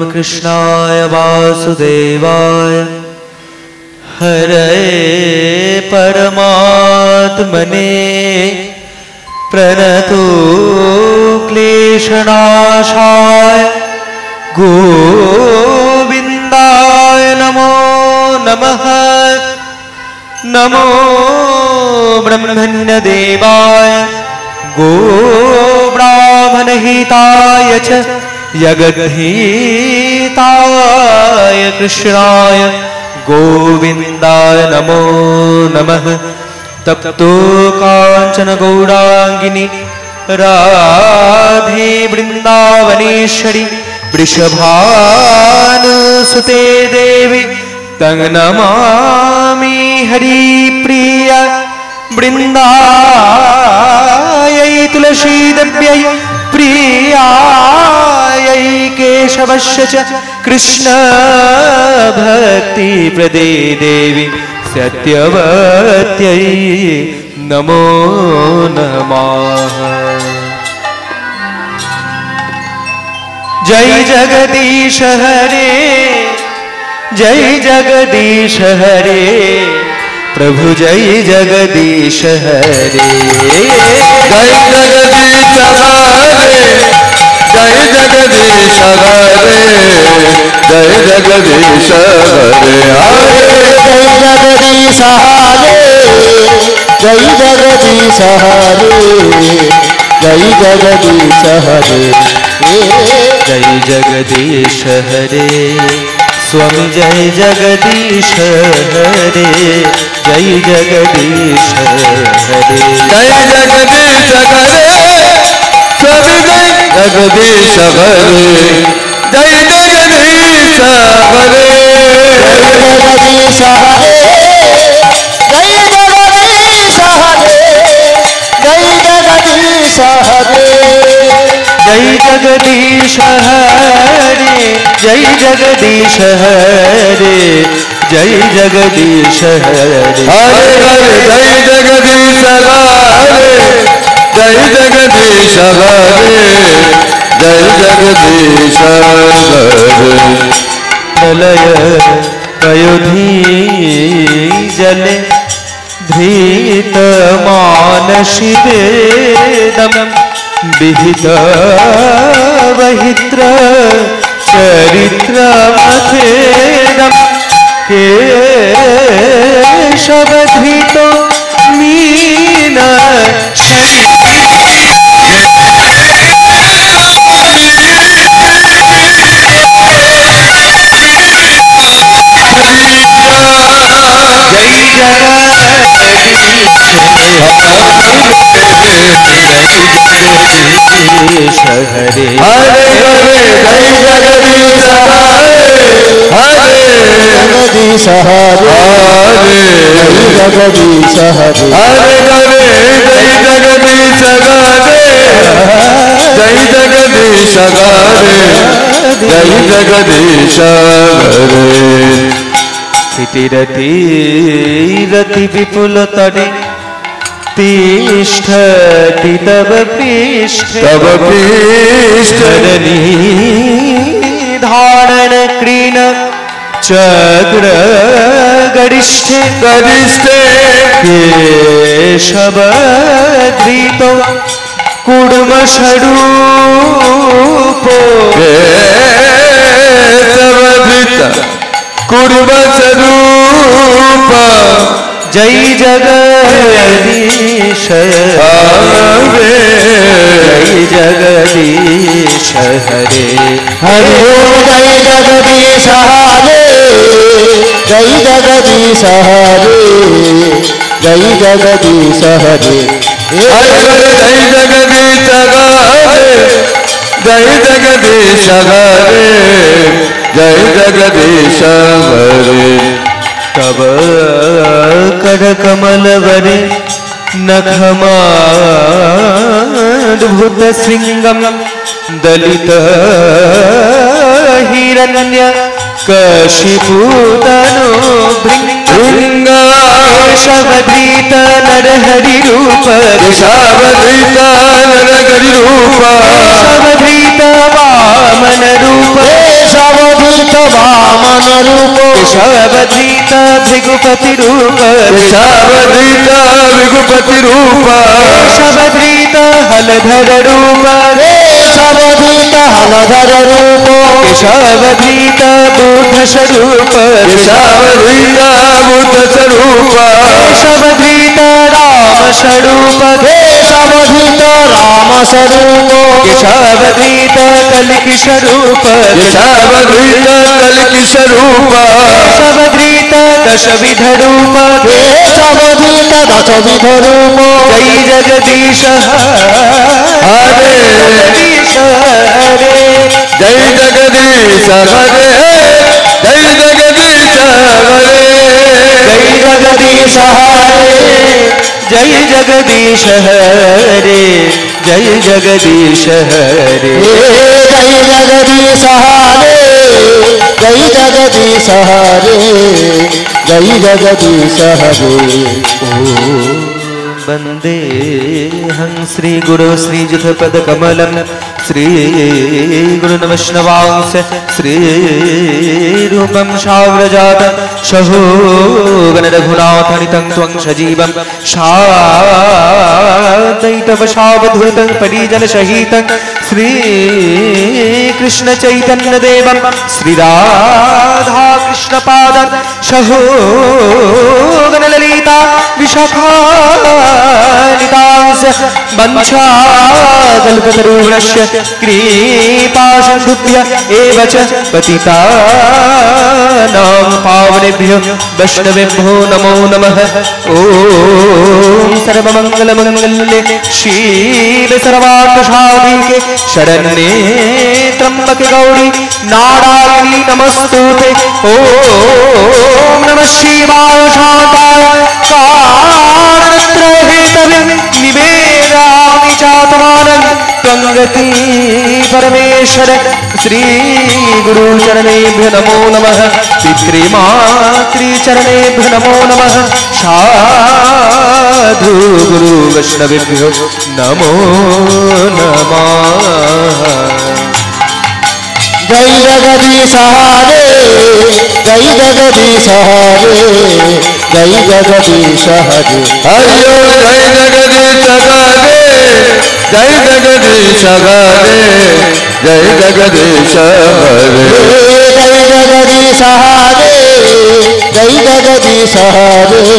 कृष्णाय वासुदेवाय हरे परमात्मने प्रणतो क्लेशनाशाय गोविन्दाय नमो नमः। नमो ब्रह्मण्यदेवाय गो ब्राह्मणहिताय च जगद्धिताय कृष्णाय गोविन्दाय नमो नमः। तप्तो कांचन गौरांगिनी राधे वृंदावनेश्वरी वृषभानुसुते देवी तं नमामि हरिप्रिया। वृंदायै तुलसीदेव्यै प्रियायै केशवस्य च कृष्ण भक्ति प्रदे देवी सत्यवत्यै नमो नमः। जय जगदीश हरे जय जगदीश हरे प्रभु जय जगदीश हरे। जय जगदीश हरे जय जगदीश हरे जय जगदीश हरे हरे जय जगदीश हरे जय जगदीश हरे जय जगदीश हरे। जय जगदीश हरे स्वामी जय जगदीश हरे जय जगदीश हरे। जय जगदीश हरे स्वामी जय जगदीश हरे जय जगदीश हरे। जय जगदीश हरे जय जगदीश हरे जय जगदीश हरे। जय जगदीश हरे जय जगदीश हरे जय जगदीश हरे हरे हरे जय जगदीश हरे जय जगदीश हरे जय जगदीश हरे। प्रलय पयोधी जले धृत मानसिदेदं विहित वहित्र चरित्रमथेदं केशवधृतो मीनाक्षी हरे हरे जय जगदीश हरे जगदीश हरे जय जगदीश हरे हरे हरे जय जगदीश हरे जय जगदीश हरे जय जगदीश हरे। रति रति विपुल तटे तिष्ठति तव पृष्ठ तव पृष्ठ धारण क्रीण चक्र गरिष्ठे गरिष्ठे केशव धृतो कुड्म स्वरूपो केशव धृत कुड्म स्वरूप जय जगदीश हरे जय जगदीश हरे हरि ओम जय जगदीश हरे जय जगदीश हरे जय जगदीश हरे। हरे जय जगदीश हरे जय जगदीश हरे जय जगदीश हरे। तब कर कमल वरे नखमाद्भुत श्रृंगम दलित हिरण्य कशिपूतनो भृंगा शबधीत नरहरि रूप शबधीत नरहरि रूप शबधीत वामन रूप शब रूप केशवधृत भृगुपति रूप केशवधृत भृगुपति रूप केशवधृत हलधर रूप केशवधृत हलधर रूप केशवधृत बुद्ध स्वरूप केशवधृत बुद्ध स्वरूप केशवधृत राम स्वरूप केशवधृत राम स्वरूप केशवधृत कलिकी स्वरूप केशवधृत कलिकी स्वरूप केशवधृत दशविध रूप केशवधृत दशविध रूप जय जगदीश हरे जगदीश हरे जय जगदीश हरे जय जगदीश हरे जय जगदीश हरे जय जगदीश हरे जय जगदीश हरे जय जगदीश हरे जय जगदीश हरे जय जगदीश हरे वंदे हं श्री गुरु श्रीयुत पद कमलम श्री गुरु नमस्वांस श्री रूपम शाव्रजात शहोगन रघुनाथनितं त्वं सजीवं शादयितवशावधूतं परिजन सहितं श्री कृष्ण चैतन्य देवं श्री राधा कृष्ण पादं शहोगन ललिता विशाखा नितांस वंशाकल्पतरुवृष्य कृपासिन्धुभ्य एव च पतितानां पावनेभ्यो वैष्णवेभ्यो नमो नमः। ॐ सर्वमङ्गलमङ्गल्ये शिवे सर्वार्थसाधिके शरण्ये त्र्यम्बके गौरी नारायणी नमस्तुते। ॐ नमः शिवाय शान्ताय निवेदामि चात्मानं त्वंगति परमेश्वर श्री गुरु चरणेभ्यो नमो नमः। पितृमातृचरणेभ्यो नमो नमः। साधु गुरु वैष्णवेभ्यो नमो नमः। जय जगदीश हरे जय जगदीश हरे जय जगदीश हरे हरिओ जय जगदीश हरे जय जगदीश हरे जय जगदीश हरे जय जगदीश हरे जय जगदीश हरे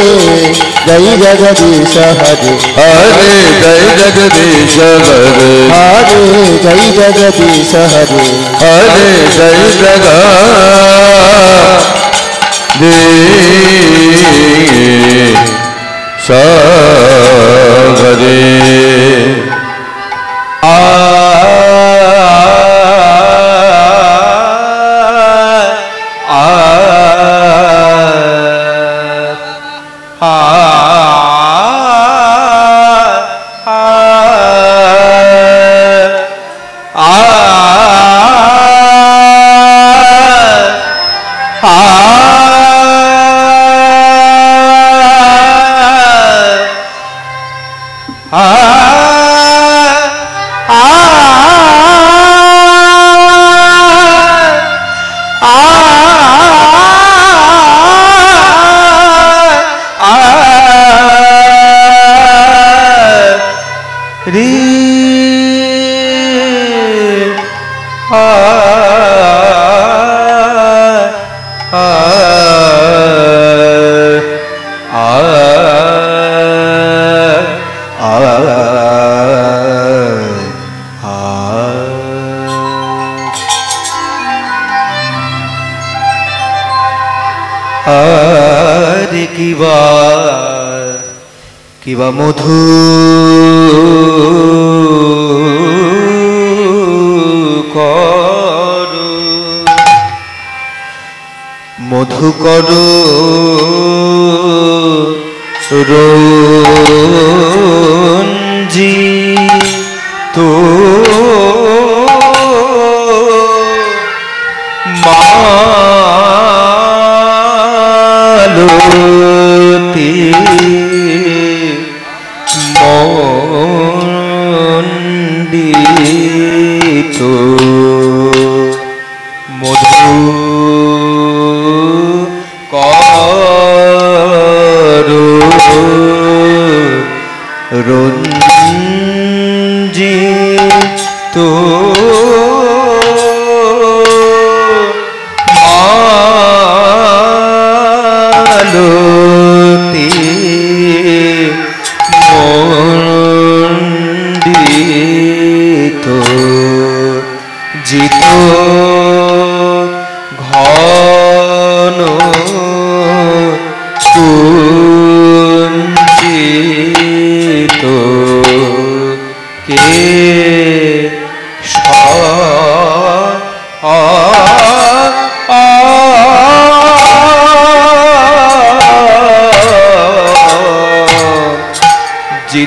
जय जगदीश हरे हरे जय जगदीश हरे हरे जय जगदीश हरे हरे जय जगदीश हरे কিবা মধু করো মধু করো রঞ্জি তো মালতী মন্ডিত মধু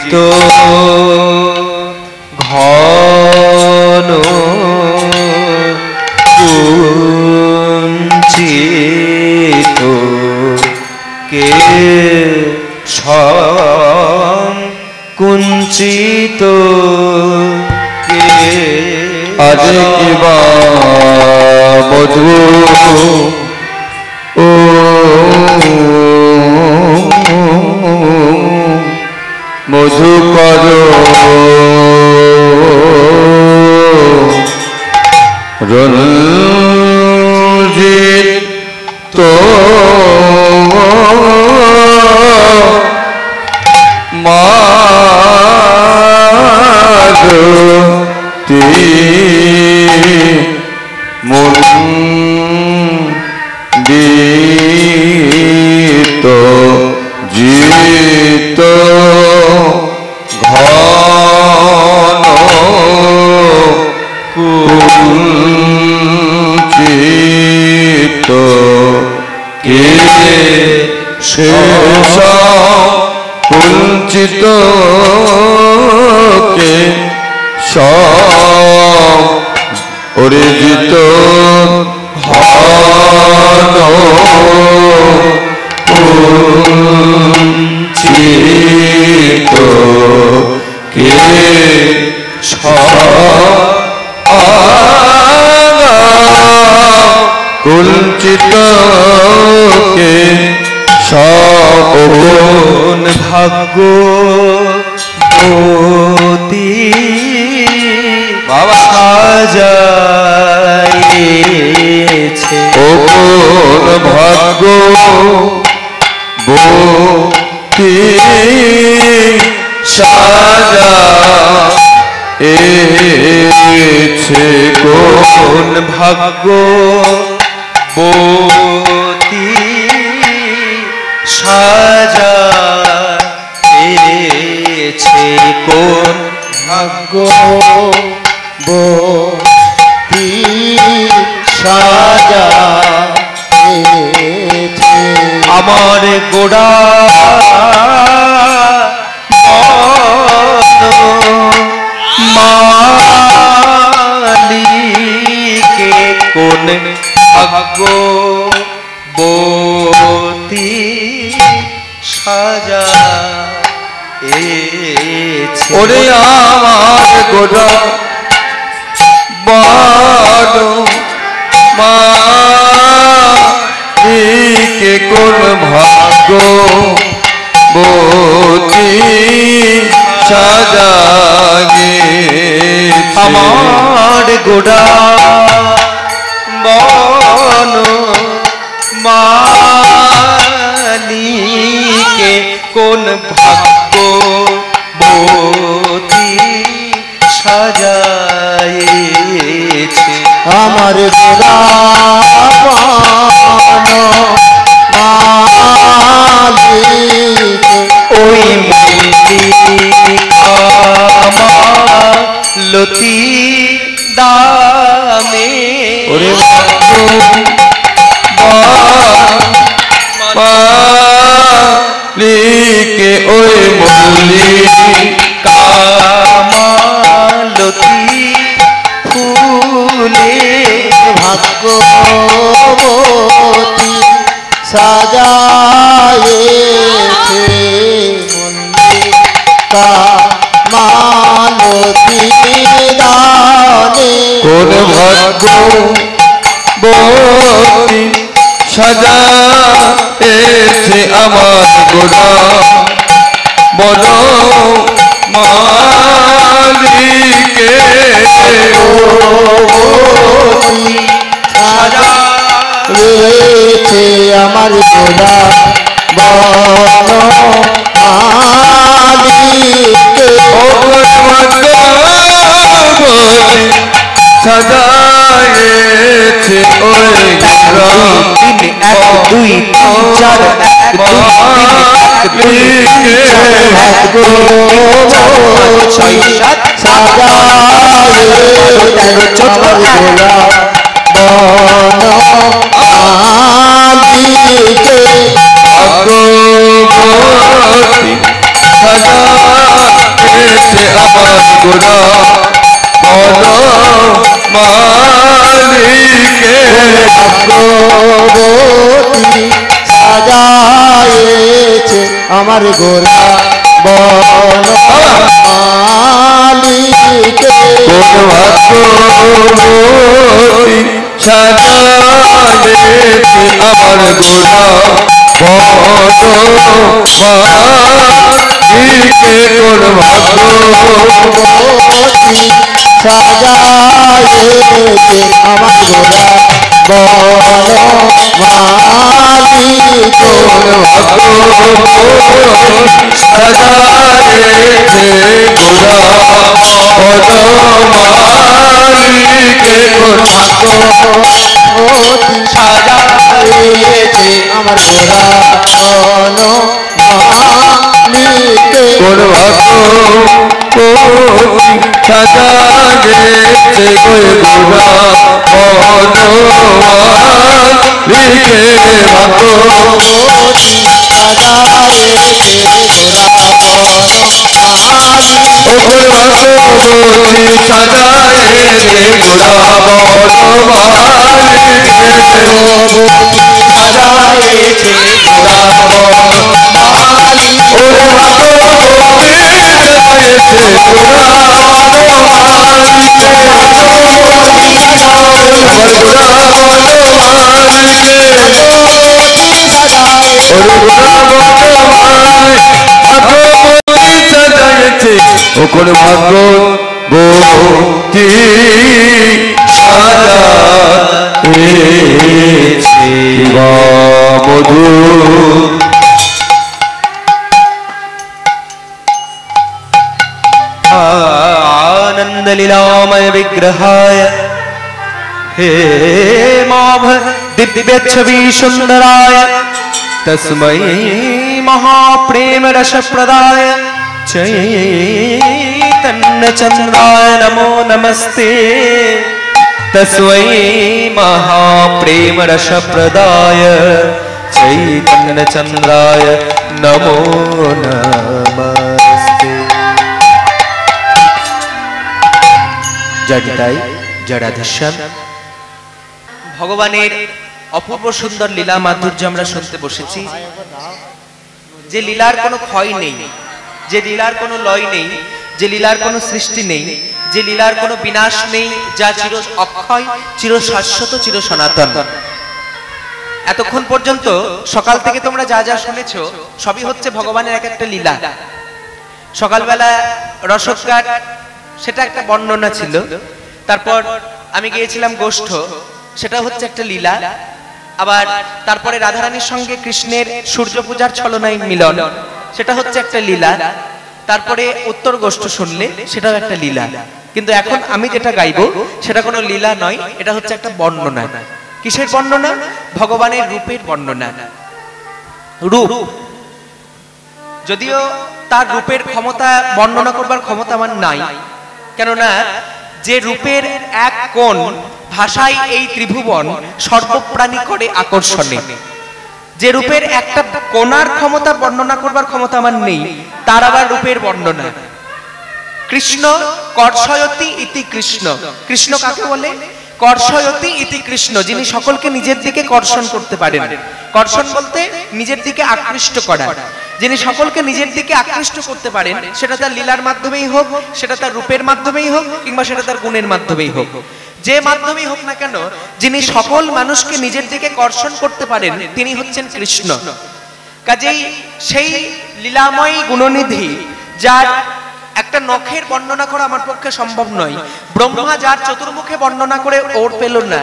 কুঞ্চিত ঘন কুঞ্চিত কে কুঞ্চিত কে আরে কিবা মধু ও মধু করো রঞ্জিত তো মারতি মুন্দিত জিত ঘন কুঞ্চিত কে শেষ কুঞ্চিত কে অরিজিত ঘন কুঞ্চিত কে কুঞ্চিত কে কোন ভাগ্য বতী সাজাইছে কোন ভাগ্য বতী সাজা এছে কোন ভাগ্য বতী সাজা এছে কোন ভাগ্য বতী সাজা আমার গোড়া মালিকে কোন ভাগ্য বতী সাজা এছে ওরে আমার গোড়া বড় মালিকে কোন ভাগ্য বতী সাজা আমার গোড়া বন মালিকে কোন ভাগ্য বতী সাজাইছে আমার মালিক ওই লতি দামে ওরে মালিকে ওই মৌলি কামালতি ফুলে ভাগ্যবতী সাজায়েছে কামালতি দানে কোন ভাগ্য বতী সাজা এসে আমার গোড়া বড় মালিকে সাজা রয়েছে আমার গোড়া বন মালিকে সাজায়েছে ওই তিন এক দুই তিন চার এক দুই তিন এক দুই ছয় সাত সাজায়েছে আমার গোড়া বন মালিকে ভগবতী সদা আমার গোরা বনমালীকে কোন ভাগ্যবতী সাজায়েছে আমার গোরা বনমালীকে কোন ভাগ্যবতী সাজায়েছে আমার গোরা বনমালীকে কোন ভাগ্যবতী সাজায়েছে গোরা বনমালীকে কোন ভাগ্যবতী সাজায়েছে আমার গোরা বনমালীকে কোন ভাগ্যবতী সাজায়েছে গোরা বনমালীকে ভাগ্যবতী সাজায়েছে গোরা বনমালীকে সাজায়েছে গোরা বনমালীকে কোন ভাগ্যবতী সাজায়েছে মধু आनंद लीलामय विग्रहाय हे माभ दिव्य छवि सुंदराय तस्मै महाप्रेम रस प्रदाय चैतन्य चंद्राय नमो नमस्ते तस्मै महाप्रेम रस प्रदाय चैतन्य चंद्राय नमो नमस्ते। জড়িতাই জড়াধীশ্যাম ভগবানের অপূর্ব সুন্দর লীলা মাধুর্য আমরা শুনতে বসেছি। যে লীলার কোনো ক্ষয় নেই, যে লীলার কোনো লয় নেই, যে লীলার কোনো সৃষ্টি নেই, যে লীলার কোনো বিনাশ নেই, যা চির অক্ষয়, চির শাশ্বত, চির সনাতন। এতক্ষণ পর্যন্ত সকাল থেকে তোমরা যা যা শুনেছো সবই হচ্ছে ভগবানের এক একটা লীলা। সকালবেলা রসদঘাট, সেটা একটা বর্ণনা ছিল। তারপর আমি গিয়েছিলাম গোষ্ঠ, সেটা হচ্ছে একটা লীলা। আবার তারপরে রাধারানীর সঙ্গে কৃষ্ণের সূর্য পূজার ছলনায় মিলন, সেটা হচ্ছে একটা লীলা। তারপরে উত্তর গোষ্ঠ শুনলে, সেটাও একটা লীলা। কিন্তু এখন আমি যেটা গাইবো সেটা কোনো লীলা নয়, এটা হচ্ছে একটা বর্ণনা। কিসের বর্ণনা? ভগবানের রূপের বর্ণনা। রূপ, যদিও তার রূপের ক্ষমতা বর্ণনা করবার ক্ষমতা আমার নাই, কেননা যে রূপের এক কোণ ভাষায় এই ত্রিভুবন সর্বপ্রাণী করে আকর্ষণে, যে রূপের একটা কোণার ক্ষমতা বর্ণনা করবার ক্ষমতা আমার নেই, তার আবার রূপের বর্ণনা। কৃষ্ণ কর্ষয়তি ইতি কৃষ্ণ। কৃষ্ণ কাকে বলে? কর্ষয়তি ইতি কৃষ্ণ, যিনি সকলকে নিজের দিকে কর্ষণ করতে পারেন। কর্ষণ বলতে নিজের দিকে আকৃষ্ট করা। যিনি সকলকে নিজের দিকে আকৃষ্ট করতে পারেন, সেটা তার লীলার মাধ্যমেই হোক, সেটা তার রূপের মাধ্যমেই হোক, কিংবা সেটা তার গুণের মাধ্যমেই হোক, যে মাধ্যমেই হোক না কেন, যিনি সকল মানুষকে নিজের দিকে কর্ষণ করতে পারেন তিনি হচ্ছেন কৃষ্ণ। কাজেই সেই লীলাময় গুণনিধি, যার একটা নখের বর্ণনা করা আমার পক্ষে সম্ভব নয়, ব্রহ্মা যার চতুর্মুখে বর্ণনা করে ওর পেল না,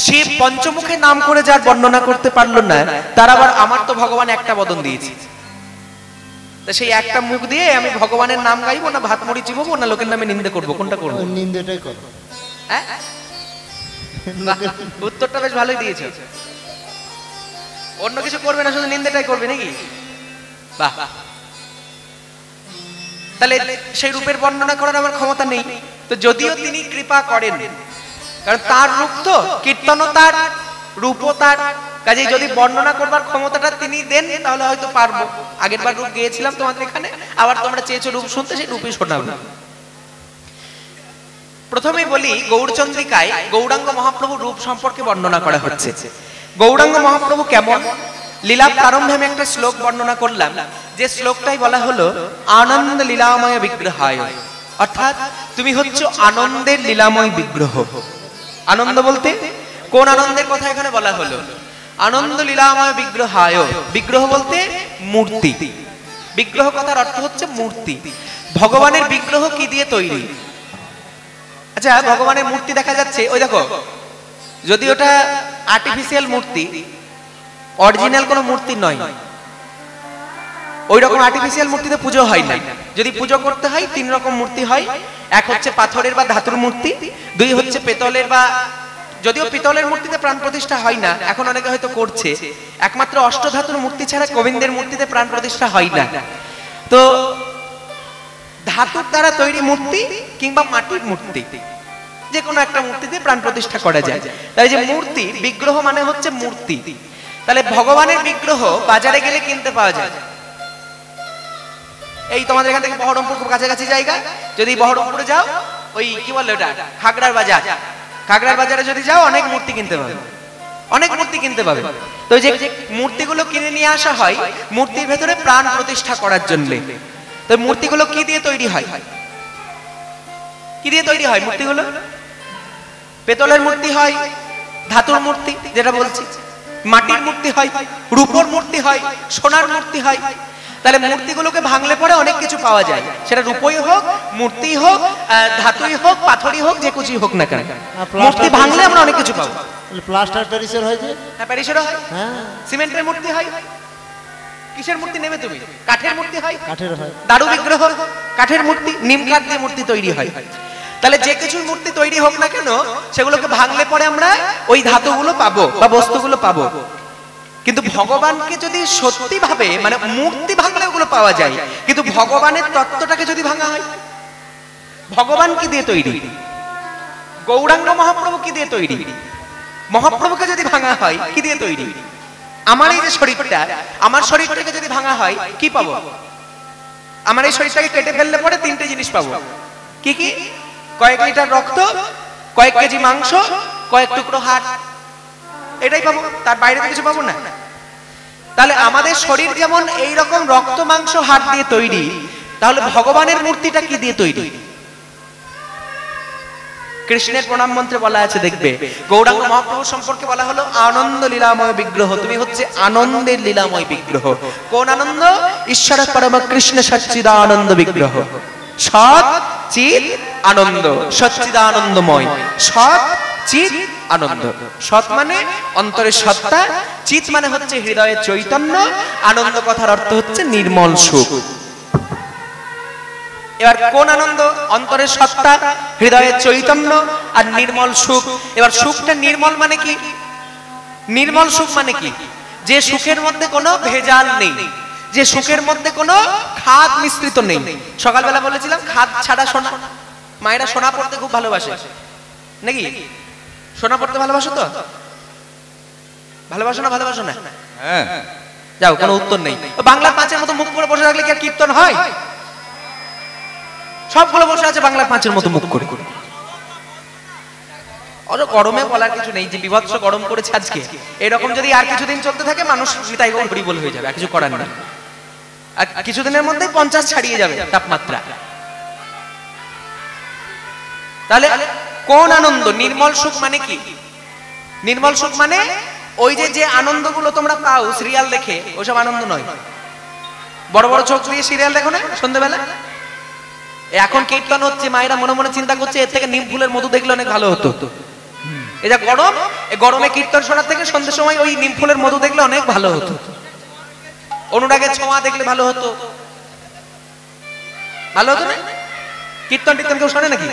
শিব পঞ্চমুখে নাম করে যার বর্ণনা করতে পারলো না, তার আবার আমার তো ভগবান একটা বদন দিয়েছে। সেই একটা মুখ দিয়ে আমি ভগবানের নাম গাইবো, না ভাত মুড়ি চিববো, না লোকের নামে নিন্দে করবো? কোনটা করবো? নিন্দাটাই করো। উত্তরটা বেশ ভালোই দিয়েছে। অন্য কিছু করবে না, শুধু নিন্দাটাই করবে নাকি? বাহ। তাহলে সেই রূপের বর্ণনা করার আমার ক্ষমতা নেই। তো যদিও তিনি কৃপা করেন, কারণ তার রূপ তো, কীর্তনও তার, রূপও তার, কাজেই যদি বর্ণনা করবার ক্ষমতাটা তিনি দেন তাহলে হয়তো পারবো। আগের বার রূপ গিয়েছিলাম তোমাদের এখানে, আবার তোমরা চেয়েছো রূপ শুনতে, সেই রূপই শোনাবো। প্রথমেই বলি, গৌরচন্দ্রিকায় গৌরাঙ্গ মহাপ্রভু রূপ সম্পর্কে বর্ণনা করা হচ্ছে। গৌরাঙ্গ মহাপ্রভু কেমন? লীলা প্রারম্ভে আমি একটা শ্লোক বর্ণনা করলাম, যে শ্লোকটাই বলা হলো আনন্দ লীলাময় বিগ্রহায়, অর্থাৎ তুমি হচ্ছে আনন্দের লীলাময় বিগ্রহ। আনন্দ বলতে কোন আনন্দের কথা এখানে বলা হলো? আনন্দ লীলাময় বিগ্রহায়, বিগ্রহ বলতে মূর্তি। বিগ্রহ কথার অর্থ হচ্ছে মূর্তি। ভগবানের বিগ্রহ কি দিয়ে তৈরি? আচ্ছা, ভগবানের মূর্তি দেখা যাচ্ছে, ওই দেখো, যদি ওটা আর্টিফিশিয়াল মূর্তি, অরিজিনাল কোনো মূর্তি নয়, ওই রকম আর্টিফিশিয়াল মূর্তিতে পুজো হয় না। যদি পুজো করতে হয় 3 রকম মূর্তি হয়। এক হচ্ছে পাথরের বা ধাতুর মূর্তি, 2 হচ্ছে পেতলের, বা যদিও পিতলের মূর্তিতে প্রাণ প্রতিষ্ঠা হয় না, এখন অনেকে হয়তো করছে। একমাত্র অষ্টধাতুর মূর্তি ছাড়া গোবিন্দের মূর্তিতে প্রাণ প্রতিষ্ঠা হয় না। তো ধাতুর দ্বারা তৈরি মূর্তি কিংবা মাটির মূর্তি, যে কোনো একটা মূর্তিতে প্রাণ প্রতিষ্ঠা করা যায়। তাই যে মূর্তি, বিগ্রহ মানে হচ্ছে মূর্তি। তাহলে ভগবানের বিগ্রহ বাজারে গেলে কিনতে পাওয়া যায়। এই তোমাদের এখান থেকে বহরমপুর খুব কাছাকাছি জায়গা, যদি বহরমপুরে যাও, ওই কি বলে ওটা, খাগড়ার বাজার, খাগড়ার বাজারে যদি যাও অনেক মূর্তি কিনতে পাবে, অনেক মূর্তি কিনতে পাবে। তো যে মূর্তিগুলো কিনে নিয়ে আসা হয় মূর্তির ভেতরে প্রাণ প্রতিষ্ঠা করার জন্য। তো মূর্তিগুলো কি দিয়ে তৈরি হয়? কি দিয়ে তৈরি হয় মূর্তিগুলো? পেতলের মূর্তি হয়, ধাতুর মূর্তি যেটা বলছি, মাটির মূর্তি হয়, রূপোর মূর্তি হয়, সোনার মূর্তি হয়। তাহলে মূর্তিগুলোকে ভাঙলে পরে অনেক কিছু পাওয়া যায়, সেটা রূপই হোক, মূর্তি হোক, ধাতুই হোক, পাথরই হোক, যে কিছুই হোক না কেন, মূর্তি ভাঙলে আমরা অনেক কিছু পাবো। প্লাস্টার প্যারিসের হয় যে, হ্যাঁ প্যারিসেরও হয়, হ্যাঁ, সিমেন্টের মূর্তি হয়। কিসের মূর্তি নেবে তুমি? কাঠের মূর্তি হয়, কাঠের হয়, দারু বিগ্রহ কাঠের মূর্তি, নিম কাঠ দিয়ে মূর্তি তৈরি হয়। তাহলে যে কিছু মূর্তি তৈরি হোক না কেন, সেগুলোকে ভাঙলে পরে আমরা ওই ধাতুগুলো পাবো বা বস্তুগুলো পাবো। কিন্তু ভগবানকে যদি সত্যি ভাবে, মানে মূর্তি ভাঙলে ওগুলো পাওয়া যায়, কিন্তু ভগবানের তত্ত্বটাকে যদি ভাঙা হয়, ভগবান কি দিয়ে তৈরি? গৌরাঙ্গ মহাপ্রভু কি দিয়ে তৈরি? মহাপ্রভুকে যদি ভাঙা হয় কি দিয়ে তৈরি? আমার এই যে শরীরটা, আমার শরীরটাকে যদি ভাঙা হয় কি পাবো? আমার এই শরীরটাকে কেটে ফেললে পরে 3টে জিনিস পাবো। কি কি? কয়েক লিটার রক্ত, কয়েক কেজি মাংস, কয়েক টুকরো হাড়, এটাই পাবো, তার বাইরে তো কিছু পাবো না। তাহলে আমাদের শরীর যেমন এই রকম রক্ত মাংস হাড় দিয়ে তৈরি, তাহলে ভগবানের মূর্তিটা কি দিয়ে তৈরি? কৃষ্ণের প্রণাম মন্ত্রে বলা আছে, দেখবে গৌরাঙ্গ মহাপ্রভু সম্পর্কে বলা হলো আনন্দ লীলাময় বিগ্রহ, তুমি হচ্ছে আনন্দের লীলাময় বিগ্রহ। কোন আনন্দ? ঈশ্বর পরম কৃষ্ণ সচ্চিদানন্দ বিগ্রহ। সৎ চিৎ আনন্দ, সচ্চিদানন্দময়, সৎ চিৎ আনন্দ। সৎ মানে অন্তরের সত্তা, চিৎ মানে হচ্ছে হৃদয়ের চৈতন্য, আনন্দ কথার অর্থ হচ্ছে নির্মল সুখ। এবার কোন আনন্দ? অন্তরের সত্তা, হৃদয়ের চৈতন্য আর নির্মল সুখ। এবার সুখটা নির্মল মানে কি? নির্মল সুখ মানে কি? যে সুখের মধ্যে কোনো ভেজাল নেই, যে সুখের মধ্যে কোনো খাদ মিশ্রিত নেই। সকালবেলা বলেছিলাম খাদ ছাড়া সোনা। মায়েরা সোনা পড়তে খুব ভালোবাসে নাকি? সোনা পড়তে ভালোবাসো তো? ভালোবাসো না? ভালোবাসো না? হ্যাঁ। যাও, কোনো উত্তর নেই। বাংলার পাঁচের মতো মুখ করে বসে থাকলে কি আর কীর্তন হয়? সবগুলো বসে আছে বাংলার পাঁচের মতো মুখ করে। গরমে বলার কিছু নেই, যে বিভৎস গরম করেছে আজকে। এরকম যদি আর কিছুদিন চলতে থাকে মানুষ নিতাই গৌর হরি বল হয়ে যাবে, আর কিছু করার নেই। আর কিছুদিনের মধ্যে 50 ছাড়িয়ে যাবে তাপমাত্রা। তাহলে কোন আনন্দ? নির্মল সুখ মানে কি? নির্মল সুখ মানে ওই যে আনন্দগুলো তোমরা পাও সিরিয়াল দেখে, ওইসব আনন্দ নয়। বড় বড় চোখ দিয়ে সিরিয়াল দেখো না সন্ধ্যেবেলা? এখন কীর্তন হচ্ছে, মায়েরা মনে মনে চিন্তা করছে এর থেকে নিম ফুলের মধু দেখলে অনেক ভালো হতো। এই যে গরম, এই গরমে কীর্তন শোনার থেকে সন্ধ্যের সময় ওই নিম ফুলের মধু দেখলে অনেক ভালো হতো। অনুরাগের ছোঁয়া দেখলে ভালো হতো, ভালো হতো না? কীর্তন টীর্তন কেউ শোনে নাকি?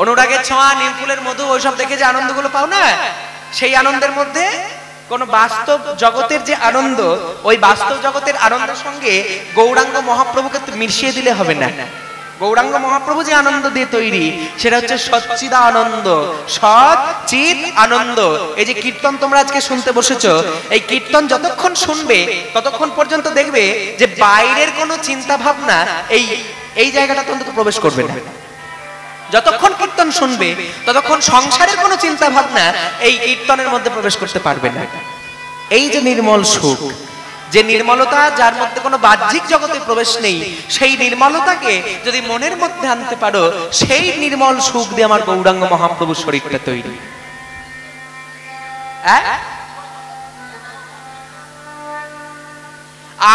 অনুরাগের ছোঁয়া, নিম ফুলের মধু, ওইসব দেখে যে আনন্দগুলো পাও না, সেই আনন্দের মধ্যে কোন বাস্তব জগতের যে আনন্দ, ওই বাস্তব জগতের আনন্দের সঙ্গে গৌরাঙ্গ মহাপ্রভুকে মিশিয়ে দিলে হবে না। গৌরাঙ্গ মহাপ্রভু যে আনন্দ দিয়ে তৈরি, সেটা হচ্ছে সচ্চিদা আনন্দ, সৎ চিৎ আনন্দ। এই যে কীর্তন তোমরা আজকে শুনতে বসেছো, এই কীর্তন যতক্ষণ শুনবে ততক্ষণ পর্যন্ত দেখবে যে বাইরের কোনো চিন্তা ভাবনা এই জায়গাটা অন্তত প্রবেশ করবে না। যতক্ষণ কীর্তন শুনবে ততক্ষণ সংসারের কোনো চিন্তা ভাবনা এই কীর্তনের মধ্যে প্রবেশ করতে পারবে না। এই যে নির্মল সুখ, যে নির্মলতা, যার মধ্যে কোনো বাহ্যিক জগতে প্রবেশ নেই, সেই নির্মলতাকে যদি মনের মধ্যে আনতে পারো, সেই নির্মল সুখ দিয়ে আমার গৌরাঙ্গ মহাপ্রভুর শরীরটা তৈরি।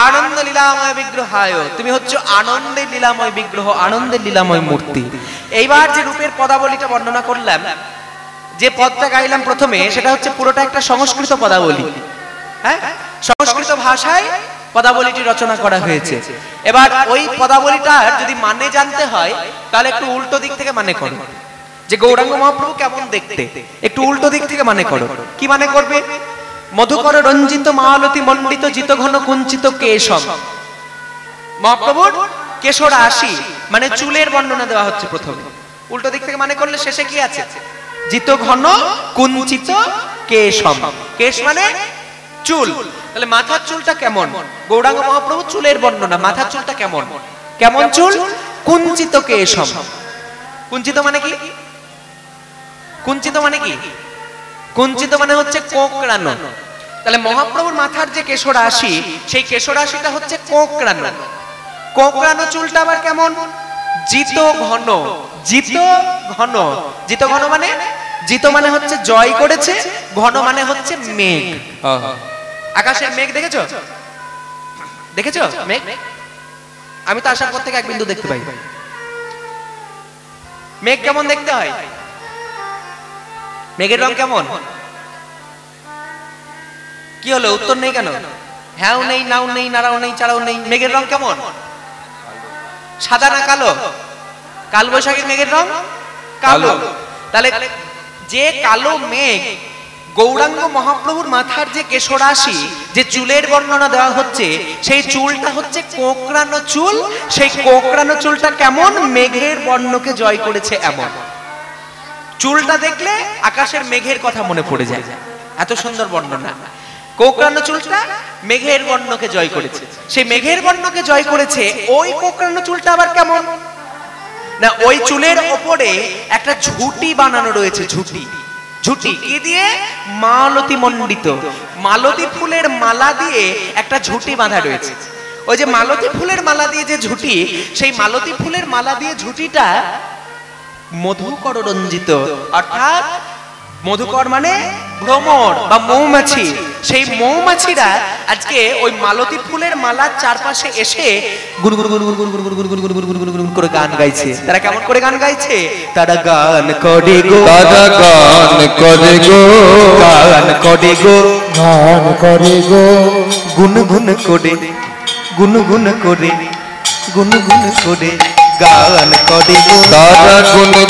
আনন্দ লীলাময় বিগ্রহায়, তুমি হচ্ছে আনন্দের লীলাময় বিগ্রহ, আনন্দের লীলাময় মূর্তি। এইবার যে রূপের পদাবলীটা বর্ণনা করলাম, যে পদটা গাইলাম প্রথমে, সেটা হচ্ছে পুরোটা একটা সংস্কৃত পদাবলী। হ্যাঁ, সংস্কৃত ভাষায় পদাবলীটি রচনা করা হয়েছে। এবার ওই পদাবলীটার যদি মানে জানতে হয়, তাহলে একটু উল্টো দিক থেকে মানে করো, যে গৌরাঙ্গ মহাপ্রভু কেমন দেখতে, একটু উল্টো দিক থেকে মানে করো। কি মানে করবে? মধুকর রঞ্জিত মালতী মণ্ডিত জিত ঘন কুঞ্চিত কেশম। মহাপ্রভুর কেশরাশি মানে চুলের বর্ণনা দেওয়া হচ্ছে প্রথমে। উল্টো দিক থেকে মানে করলে শেষে কি আছে? জিত ঘন কুঞ্চিত কেশম। কেশ মানে চুল। তাহলে মাথার চুলটা কেমন? গৌরাঙ্গ মহাপ্রভু চুলের বর্ণনা, মাথার চুলটা কেমন? কেমন চুল? কুঞ্চিত কেশম। কুঞ্চিত মানে কি? কুঞ্চিত মানে কি? কুঞ্চিত মানে হচ্ছে কোঁকড়ানো। তাহলে মহাপ্রভুর মাথার যে কেশরাশি, সেই কেশরাশিটা হচ্ছে কোঁকড়ানো। কোঁকড়ানো চুলটা আবার কেমন? জিত ঘন। জিত ঘন। জিত ঘন মানে, জিত মানে হচ্ছে জয় করেছে, ঘন মানে হচ্ছে মেঘ। আকাশের মেঘ দেখেছো? দেখেছো মেঘ? আমি তো আসার পর থেকে এক বিন্দু দেখতে পাই। মেঘ কেমন দেখতে হয়? মেঘের রং কেমন? কি হলো, উত্তর নেই কেন? হ্যাঁও নেই, নাও নেই, নাড়াও নেই, চাড়াও নেই। মেঘের রং কেমন? সাদা না কালো? কাল বৈশাখীর মেঘের রং কালো। তাহলে যে কালো মেঘ, গৌরাঙ্গ মহাপ্রভুর মাথার যে কেশরাশি, যে চুলের বর্ণনা দেওয়া হচ্ছে, সেই চুলটা হচ্ছে কোঁকড়ানো চুল। সেই কোঁকড়ানো চুলটা কেমন? মেঘের বর্ণকে জয় করেছে এমন। চুলটা দেখলে আকাশের মেঘের কথা মনে পড়ে যায়, এত সুন্দর বর্ণনা। কোঁকড়ানো চুলটা মেঘের বর্ণকে জয় করেছে। সেই মেঘের বর্ণকে জয় করেছে, ওই কোঁকড়ানো চুলটা আবার কেমন না, ওই চুলের ওপরে একটা ঝুঁটি বানানো রয়েছে। ঝুঁটি, ঝুঁটি কি দিয়ে? মালতী মণ্ডিত, মালতী ফুলের মালা দিয়ে একটা ঝুঁটি বাঁধা রয়েছে। ওই যে মালতী ফুলের মালা দিয়ে যে ঝুঁটি, সেই মালতী ফুলের মালা দিয়ে ঝুঁটিটা মধুকর রঞ্জিত, অর্থাৎ মধুকর মানে ভ্রমর বা মৌমাছি। সেই মৌমাছিরা আজকে ওই মালতী ফুলের মালার চারপাশে এসে গুনগুন গুনগুন গুনগুন গুনগুন গুনগুন গুনগুন গুনগুন করে গান গাইছে। তারা কেমন করে গান গাইছে? তারা গান করে গো, তারা গান করে গো, গান করে গো, গান করে গো, গুনগুন করে, গুনগুন করে, গুনগুন করে গান করে গো। তারা গুনগুন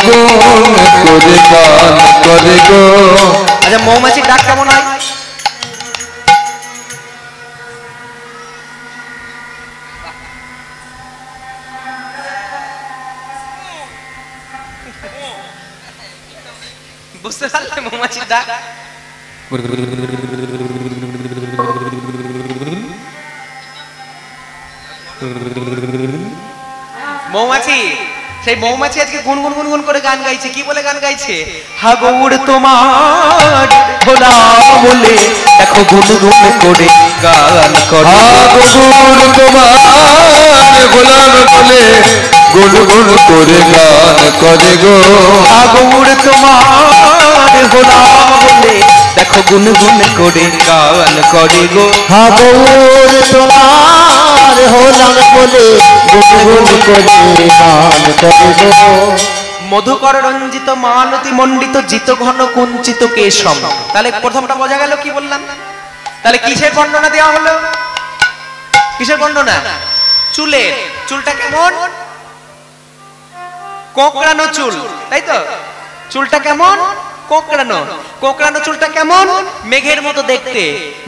করে গান করে গো। আচ্ছা, মৌমাছির ডাক কেমন হয়? বুঝতে পারলে মৌমাছির ডাক? মৌমাছি, সেই মৌমাছি আজকে গুনগুন গুনগুন করে গান গাইছে। কি বলে গান গাইছে? হাগৌর তোমার ভোলা বলে দেখো গুনগুন করে গান করে। হাগৌর তোমার গোলাম বলে গুনগুন করে গান করে গো। হাগৌর তোমার ভোলা বলে দেখো গুনগুন করে গান করে গো। হাগৌর তোমার হলাম বলে গুনগুন করে গান করে গো। মধুকর রঞ্জিত মালতী মণ্ডিত জিত ঘন কুঞ্চিত কেশম। তাহলে প্রথমটা বোঝা গেল কি বললাম? তাহলে কিসের বর্ণনা দেওয়া হলো? কিসের বর্ণনা? চুলের। চুলটা কেমন? কোঁকড়ানো চুল, তাই তো? চুলটা কেমন? কোঁকড়ানো। কোঁকড়ানো চুলটা কেমন? মেঘের মতো দেখতে।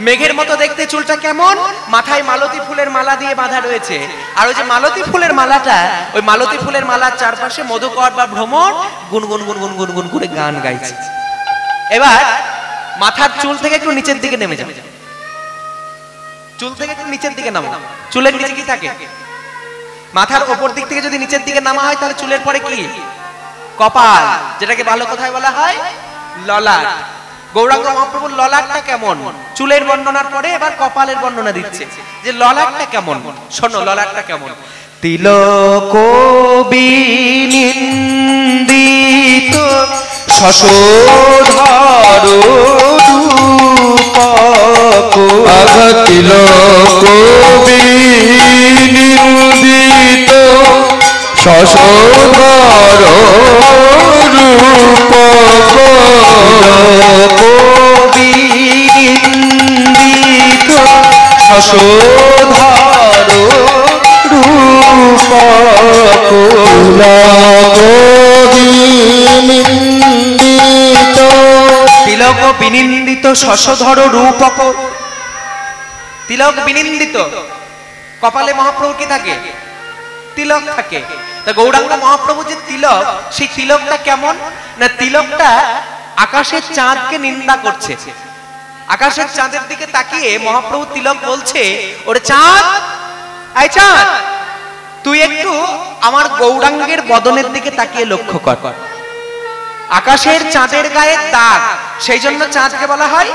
মেঘের মতো দেখতে চুলটা কেমন? মাথায় মালতী ফুলের মালা দিয়ে বাঁধা রয়েছে। আর ওই যে মালতী ফুলের মালাটা, ওই মালতী ফুলের মালার চারপাশে মধুকর বা ভ্রমর গুনগুন গুনগুন গুনগুন করে গান গাইছে। এবার মাথার চুল থেকে একটু নিচের দিকে নেমে যাও। চুল থেকে একটু নিচের দিকে নামো। চুলের নিচে কি থাকে? মাথার ওপর দিক থেকে যদি নিচের দিকে নামা হয়, তাহলে চুলের পরে কি? কপাল, যেটাকে ভালো কথায় বলা হয় ললাট। গৌরাঙ্গ মহাপ্রভুর ললাটটা কেমন, চুলের বর্ণনার পরে এবার কপালের বর্ণনা দিচ্ছে যে ললাটটা কেমন। শোনো ললাটটা কেমন। তিলক বিনিন্দিত শশধর রূপক, তিলক বিনিন্দিত শশধর রূপক, বিনিন্দিত শশধর রূপক, তিলক বিনিন্দিত শশধর রূপক। তিলক বিনিন্দিত, কপালে মহাপ্রভু কি থাকে? তিলক থাকে। তা গৌরাঙ্গ মহাপ্রভু যে তিলক, সেই তিলকটা কেমন না, তিলকটা আকাশের চাঁদকে নিন্দা করছে। আকাশের চাঁদের দিকে তাকিয়ে মহাপ্রভু তিলক বলছে, ওরে চাঁদ, এই চাঁদ, তুই একটু আমার গৌরাঙ্গের বদনের দিকে তাকিয়ে লক্ষ্য কর। আকাশের চাঁদের গায়ে দাগ, সেই জন্য চাঁদকে বলা হয়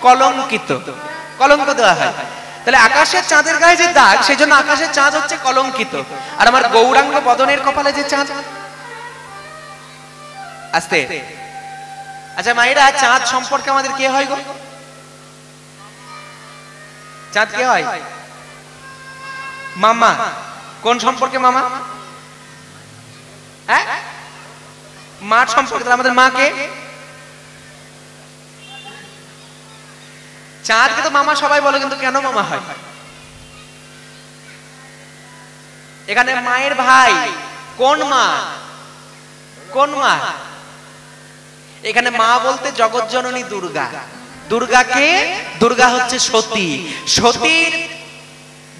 কলঙ্কিত, কলঙ্ক দেওয়া হয়। তাহলে আকাশের চাঁদের গায়ে যে দাগ, সেই জন্য আকাশের চাঁদ হচ্ছে কলঙ্কিত। আর আমার গৌরাঙ্গ বদনের কপালে যে চাঁদ, আস্তে। আচ্ছা মায়েরা, চাঁদ সম্পর্কে আমাদের কে হয় গো? চাঁদ কে হয়? মামা। কোন সম্পর্কে মামা? হ্যাঁ, মার সম্পর্কে। আমাদের মা কে? চাঁদকে তো মামা সবাই বলে, কিন্তু কেন মামা হয়? এখানে মায়ের ভাই কোন মা? কোন মা? এখানে মা বলতে জগৎ জননী দুর্গা। দুর্গাকে, দুর্গা হচ্ছে সতী। সতীর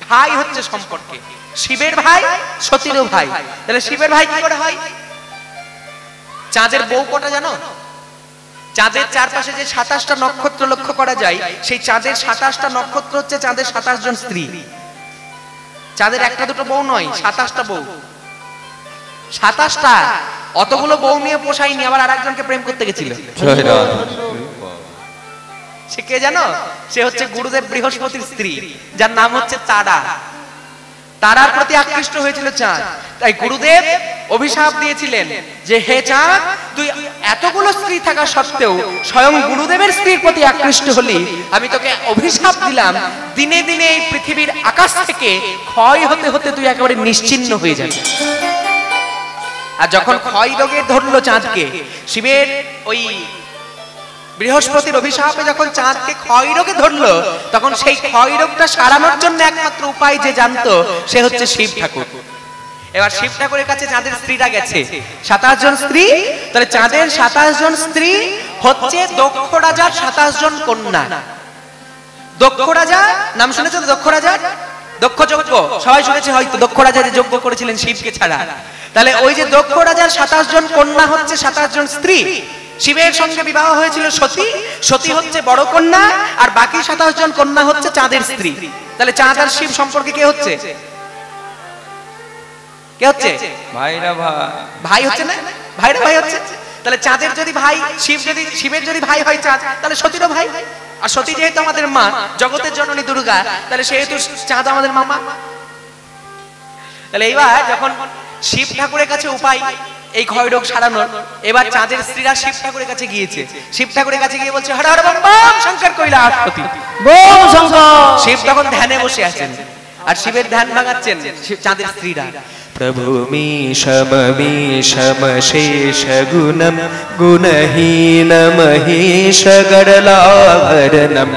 ভাই হচ্ছে সম্পর্কে শিবের ভাই, সতীরও ভাই। তাহলে শিবের ভাই কি করে হয়? চাঁদের বউ কটা জানো? চাঁদের চারপাশে যে 27টা নক্ষত্র লক্ষ্য করা যায়, সেই চাঁদের 27টা নক্ষত্র হচ্ছে চাঁদের 27 জন স্ত্রী। চাঁদের একটা দুটো বউ নয়, 27টা বউ। 27টা। অতগুলো বউ নিয়ে পোষায়নি, আবার আরেকজনকে প্রেম করতে গেছিল। সে কে জানো? সে হচ্ছে গুরুদেব বৃহস্পতির স্ত্রী, যার নাম হচ্ছে তারা। তারার প্রতি আকৃষ্ট হয়েছিল চাঁদ। তাই গুরুদেব অভিশাপ দিয়েছিলেন যে হে চাঁদ, তুই এতগুলো স্ত্রী থাকা সত্ত্বেও স্বয়ং গুরুদেবের স্ত্রীর প্রতি আকৃষ্ট হলি। আমি তোকে অভিশাপ দিলাম, দিনে দিনে এই পৃথিবীর আকাশ থেকে ক্ষয় হতে হতে তুই একেবারে নিশ্চিহ্ন হয়ে যাবি। আর যখন ক্ষয় রোগে ধরলো চাঁদকে, শিবের ওই বৃহস্পতির অভিশাপে যখন চাঁদকে ক্ষয় রোগে ধরলো, তখন সেই ক্ষয় রোগটা সারানোর জন্য একমাত্র উপায় যে জানতো, সে হচ্ছে শিব ঠাকুর। এবার শিব ঠাকুরের কাছে চাঁদের স্ত্রীরা গেছে, 27 জন স্ত্রী। তাহলে চাঁদের 27 জন স্ত্রী হচ্ছে দক্ষ রাজার 27 জন কন্যা। দক্ষ রাজা নাম শুনেছো তো? দক্ষ রাজা, দক্ষ যজ্ঞ সবাই শুনেছে হয়তো। দক্ষ রাজা যে যজ্ঞ করেছিলেন শিবকে ছাড়া। তাহলে ওই যে দক্ষ রাজার 27 জন কন্যা হচ্ছে 27 জন স্ত্রী। শিবের সঙ্গে বিবাহ হয়েছিল সতী। সতী হচ্ছে বড় কন্যা, আর বাকি 27 জন কন্যা হচ্ছে চাঁদের স্ত্রী। তাহলে চাঁদ আর শিব সম্পর্কে কে হচ্ছে? কে হচ্ছে? ভাইরা ভাই। ভাই হচ্ছে না? ভাইরা ভাই হচ্ছে। তাহলে চাঁদের যদি ভাই শিব, যদি শিবের যদি ভাই হয় চাঁদ, তাহলে সতীরও ভাই। আর সতী যেহেতু আমাদের মা, জগতের জননী দুর্গা, তাহলে সেহেতু চাঁদ আমাদের মামা। তাহলে এইবার যখন শিব ঠাকুরের কাছে উপায় এই ক্ষয় রোগ সারানোর, এবার চাঁদের স্ত্রীরা শিব ঠাকুরের কাছে গিয়েছে। শিব ঠাকুরের কাছে গিয়ে বলছে, হর হর বম বম শঙ্কর কৈলাসপতি বম শঙ্কর। শিব তখন ধ্যানে বসে আছেন, আর শিবের ধ্যান ভাঙাচ্ছেন চাঁদের স্ত্রীরা। প্রভু মীশম শেষ গুণম গুণহীন মহেশ গড়লাভরণম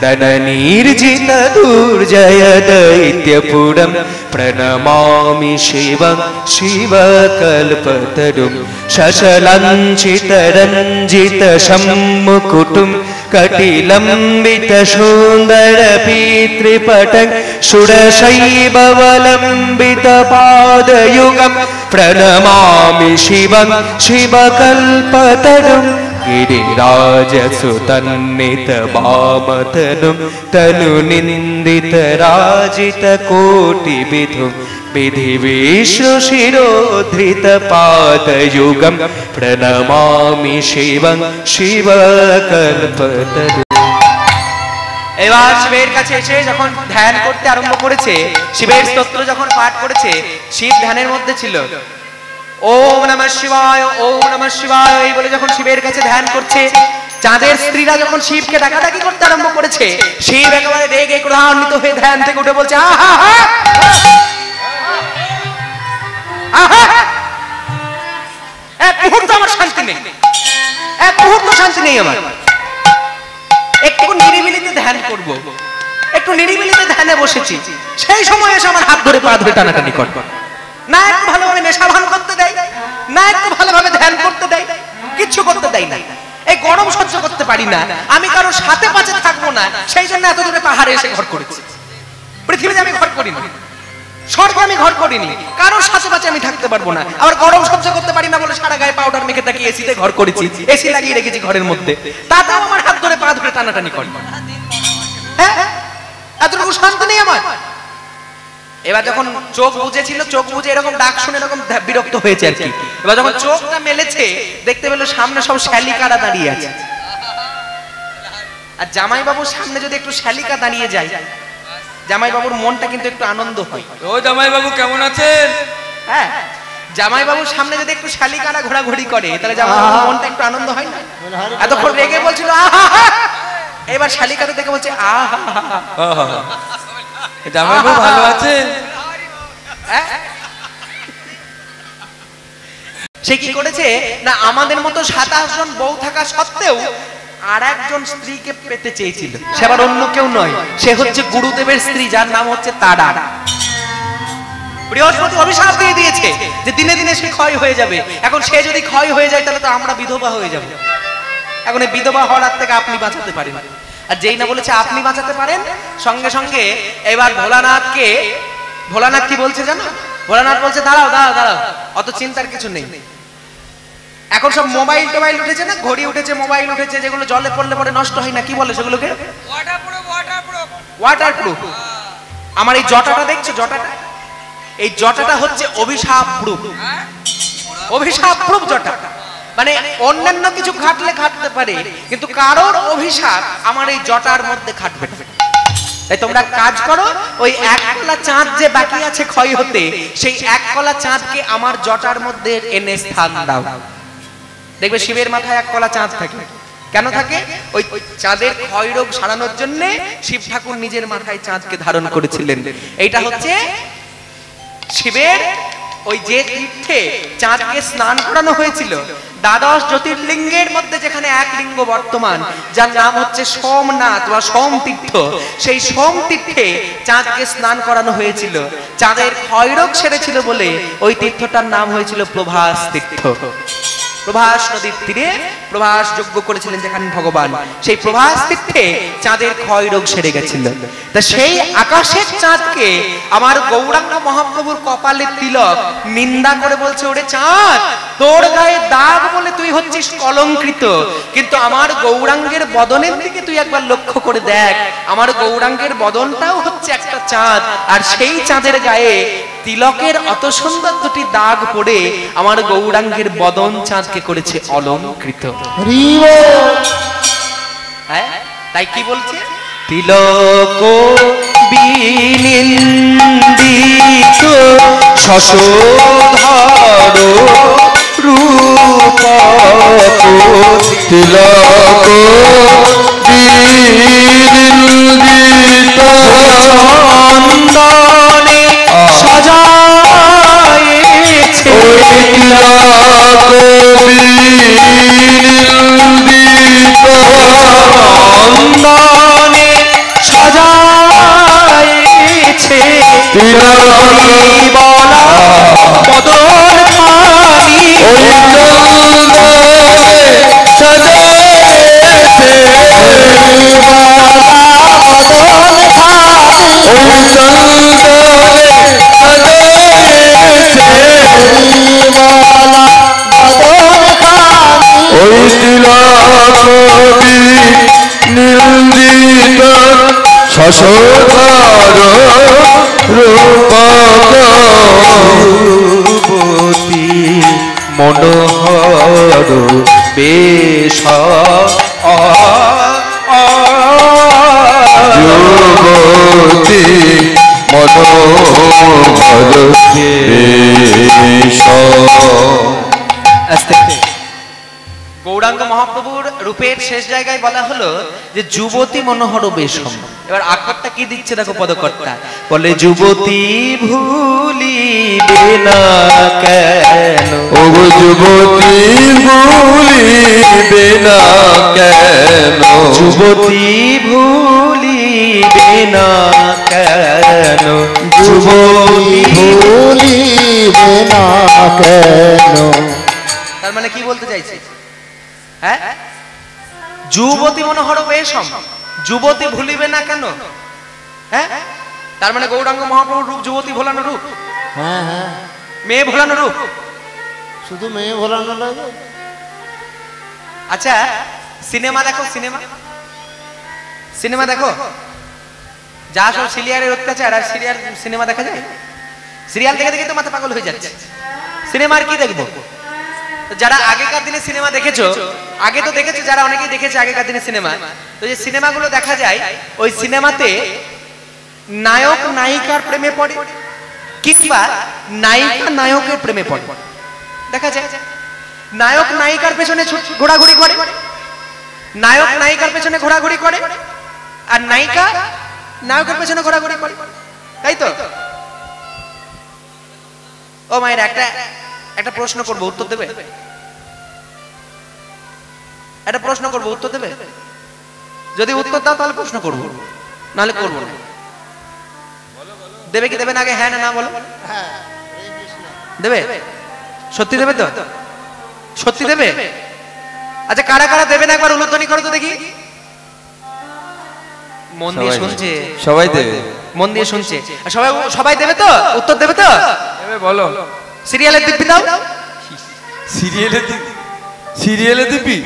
রণনির্জিত দুর্জয় দৈত্যপুরম প্রণমামি শিবং শিবকল্পতরুম শশলাঞ্চিতরঞ্জিত সম্মুকুটুম कटिलंबित सुंदर पितृपटं षुडशैवलंबित पादयुगं प्रणमामि शिवं शिवकल्पतरुं गिरिराज सुतन्नित वामतनुं तनु निंदित राजित कोटि विधुं विधि विष्णु शिरोधृत पादयुगं प्रणमामि शिवं शिवकल्पतरुं। এবার শিবের কাছে এসে যখন ধ্যান করতে আরম্ভ করেছে, শিবের স্তোত্র যখন পাঠ করেছে, শিব ধ্যানের মধ্যে ছিল। ওম নমঃ শিবায়, ওম নমঃ শিবায় এই বলে যখন শিবের কাছে ধ্যান করছে, চাঁদের স্ত্রীরা যখন শিবকে ডাকাডাকি করতে আরম্ভ করেছে, শিব একেবারে রেগে ক্রোধান্বিত হয়ে ধ্যান থেকে উঠে বলছে আহা আহা, এক মুহূর্ত আমার শান্তি নেই, এক মুহূর্ত শান্তি নেই আমার। একটু নিরিবিলিতে ধ্যান করব, একটু নিরিবিলিতে ধ্যানে বসেছি, সেই সময় এসে আমার হাত ধরে পা ধরে টানাটানি করব, না একটু ভালোভাবে নেশা ভান করতে দেয়, না একটু ভালোভাবে ধ্যান করতে দেয়, কিচ্ছু করতে দেয় না। এই গরম সহ্য করতে পারি না, আমি কারোর সাথে পাশে থাকবো না, সেই জন্য এত দূরে পাহাড়ে এসে ঘর করেছি। পৃথিবীতে আমি ঘর করিনি, স্বর্গে আমি ঘর করিনি, কারোর সাথে পাশে আমি থাকতে পারবো না। আবার গরম সহ্য করতে পারি না বলে সারা গায়ে পাউডার মেখে থাকি, এসিতে ঘর করেছি, এসি লাগিয়ে রেখেছি ঘরের মধ্যে, তাতেও আমার হাত ধরে পা ধরে টানাটানি করে। হ্যাঁ, এতটুকু শান্তি নেই আমার। এবার যখন চোখ বুঝেছিল, চোখ বুঝে এরকম ডাক শুনে এরকম বিরক্ত হয়েছে আর কি। এবার যখন চোখটা মেলেছে, দেখতে পেলো সামনে সব শ্যালিকারা দাঁড়িয়ে আছে। আর জামাই বাবুর সামনে যদি একটু শ্যালিকা দাঁড়িয়ে যায়, জামাই বাবুর মনটা কিন্তু একটু আনন্দ হয়। ও জামাই বাবু কেমন আছেন? হ্যাঁ, জামাই বাবুর সামনে যদি একটু শ্যালিকারা ঘোরাঘুরি করে, তাহলে জামাই বাবুর মনটা একটু আনন্দ হয় না? এতক্ষণ রেগে বলছিল আহা, এবার শ্যালিকাটা দেখে বলছে আহা। জামাই বাবু ভালো আছেন? সে কি করেছে না, আমাদের মতো 27 জন বউ থাকা সত্ত্বেও আর একজন স্ত্রীকে পেতে চেয়েছিল। সে আবার অন্য কেউ নয়, সে হচ্ছে গুরুদেবের স্ত্রী, যার নাম হচ্ছে তারা। বৃহস্পতি অভিশাপ দিয়ে দিয়েছে যে দিনে দিনে সে ক্ষয় হয়ে যাবে। এখন সে যদি ক্ষয় হয়ে যায়, তাহলে তো আমরা বিধবা হয়ে যাব। এখন এই বিধবা হওয়ার হাত থেকে আপনি বাঁচাতে পারেন। আর যেই না বলেছে আপনি বাঁচাতে পারেন, সঙ্গে সঙ্গে এবার ভোলানাথকে, ভোলানাথ কি বলছে জানো? ভোলানাথ বলছে দাঁড়াও দাঁড়াও দাঁড়াও, অত চিন্তার কিছু নেই। এখন সব মোবাইল টোবাইল উঠেছে না, ঘড়ি উঠেছে, মোবাইল উঠেছে, যেগুলো জলে পড়লে পরে নষ্ট হয় না, কি বলে সেগুলোকে? ওয়াটারপ্রুফ। আমার এই জটাটা দেখছো, জটাটা, এই জটাটা হচ্ছে অভিশাপ প্রুফ। অভিশাপ প্রুফ জটা, মানে অন্যান্য কিছু খাটলে খাটতে পারে, কিন্তু কারোর অভিশাপ আমার এই জটার মধ্যে খাটবে না। তাই তোমরা কাজ করো, ওই এক কলা চাঁদ যে বাকি আছে ক্ষয় হতে, সেই এক কলা চাঁদকে আমার জটার মধ্যে এনে স্থান দাও। দেখবে শিবের মাথায় এক কলা চাঁদ থাকে। কেন থাকে? ওই চাঁদের ক্ষয় রোগ সারানোর জন্য শিব ঠাকুর নিজের মাথায় চাঁদকে ধারণ করেছিলেন। এইটা হচ্ছে শিবের ওই যে তীর্থে চাঁদকে স্নান করানো হয়েছিল, দ্বাদশ জ্যোতির্লিঙ্গের মধ্যে যেখানে এক লিঙ্গ বর্তমান, যার নাম হচ্ছে সোমনাথ বা সোম তীর্থ, সেই সোম তীর্থে চাঁদকে স্নান করানো হয়েছিল। চাঁদের ক্ষয়রোগ সেরেছিল বলে ওই তীর্থটার নাম হয়েছিল প্রভাস তীর্থ। প্রভাস নদীর তীরে প্রভাস যজ্ঞ করেছিলেন যেখানে ভগবান, সেই প্রভাস তীর্থে চাঁদের ক্ষয় রোগ সেরে গেছিল। তা সেই আকাশের চাঁদকে আমার গৌরাঙ্গ মহাপ্রভুর কপালে তিলক নিন্দা করে বলছে, ওরে চাঁদ, তোর গায়ে দাগ বলে তুই হচ্ছিস কলঙ্কৃত, কিন্তু আমার গৌরাঙ্গের বদনের দিকে তুই একবার লক্ষ্য করে দেখ, আমার গৌরাঙ্গের বদনটাও হচ্ছে একটা চাঁদ, আর সেই চাঁদের গায়ে তিলকের অত সুন্দর দুটি দাগ পড়ে আমার গৌরাঙ্গের বদন চাঁদকে করেছে অলঙ্কৃত। তাই কি বলছে? তিলক বিনিন্দিত শশধর রূপ, তিলক বিনিন্দিত চন্দনে সাজায়েছে, তিলক বিনিন্দিত চন্দনে সাজায়েছে, তিলক বলা বদন পানি কবি নিন্দিত শশধার রূপক যুবতী মনোহর বেশ যুবতী মনোহর বেশ। গৌরাঙ্গ মহাপ্রভুর রূপের শেষ জায়গায় বলা হলো যে যুবতী মনোহর বেশম। এবার আকারটা কি দিচ্ছে দেখো পদকর্তা, বলে যুবতী ভুলিবে না কেন, ও যুবতী ভুলিবে না কেন, যুবতী ভুলিবে না কেন, যুবতী ভুলিবে না কেন। তার মানে কি বলতে চাইছে? হ্যাঁ, যুবতী মনোহর বেশম, যুবতী ভুলিবে না কেন। হ্যাঁ, তার মানে গৌরাঙ্গ মহাপ্রভুর রূপ যুবতী ভোলানো রূপ, হ্যাঁ হ্যাঁ, মেয়ে ভোলানো রূপ। শুধু মেয়ে ভোলানো লাগে। আচ্ছা সিনেমা দেখো, সিনেমা সিনেমা দেখো, যা সব সিরিয়ালের অত্যাচার আর সিরিয়াল সিনেমা দেখা যায়। সিরিয়াল দেখে দেখে তো মাথা পাগল হয়ে যাচ্ছে। সিনেমা আর কি দেখবো? যারা আগেকার দিনে সিনেমা দেখেছো, আগে তো দেখেছো যারা, অনেকেই দেখেছে আগেকার দিনে সিনেমা, তো যে সিনেমাগুলো দেখা যায় ওই সিনেমাতে নায়ক নায়িকার প্রেমে পড়ে কিংবা নায়িকা নায়কের প্রেমে পড়ে। দেখা যায় নায়ক নায়িকার পেছনে ঘোরাঘুরি করে, নায়ক নায়িকার পেছনে ঘোরাঘুরি করে, আর নায়িকা নায়কের পেছনে ঘোরাঘুরি করে, তাই তো? ও মায়ের একটা প্রশ্ন করবো, উত্তর দেবে? একটা প্রশ্ন করবো, উত্তর দেবে? যদি উত্তর দাও তাহলে প্রশ্ন করবো, নাহলে করবো না। দেবে কি দেবে না? আগে হ্যাঁ না না বলো। দেবে? সত্যি দেবে তো? সত্যি দেবে? আচ্ছা কারা কারা দেবে না একবার উল্লেখনি করো তো দেখি। মন দিয়ে শুনছে সবাই দেবে, মন দিয়ে শুনছে। আর সবাই সবাই দেবে তো? উত্তর দেবে তো? বলো। সিরিয়ালের দিব্যি দাও। সিরিয়ালে দিবি?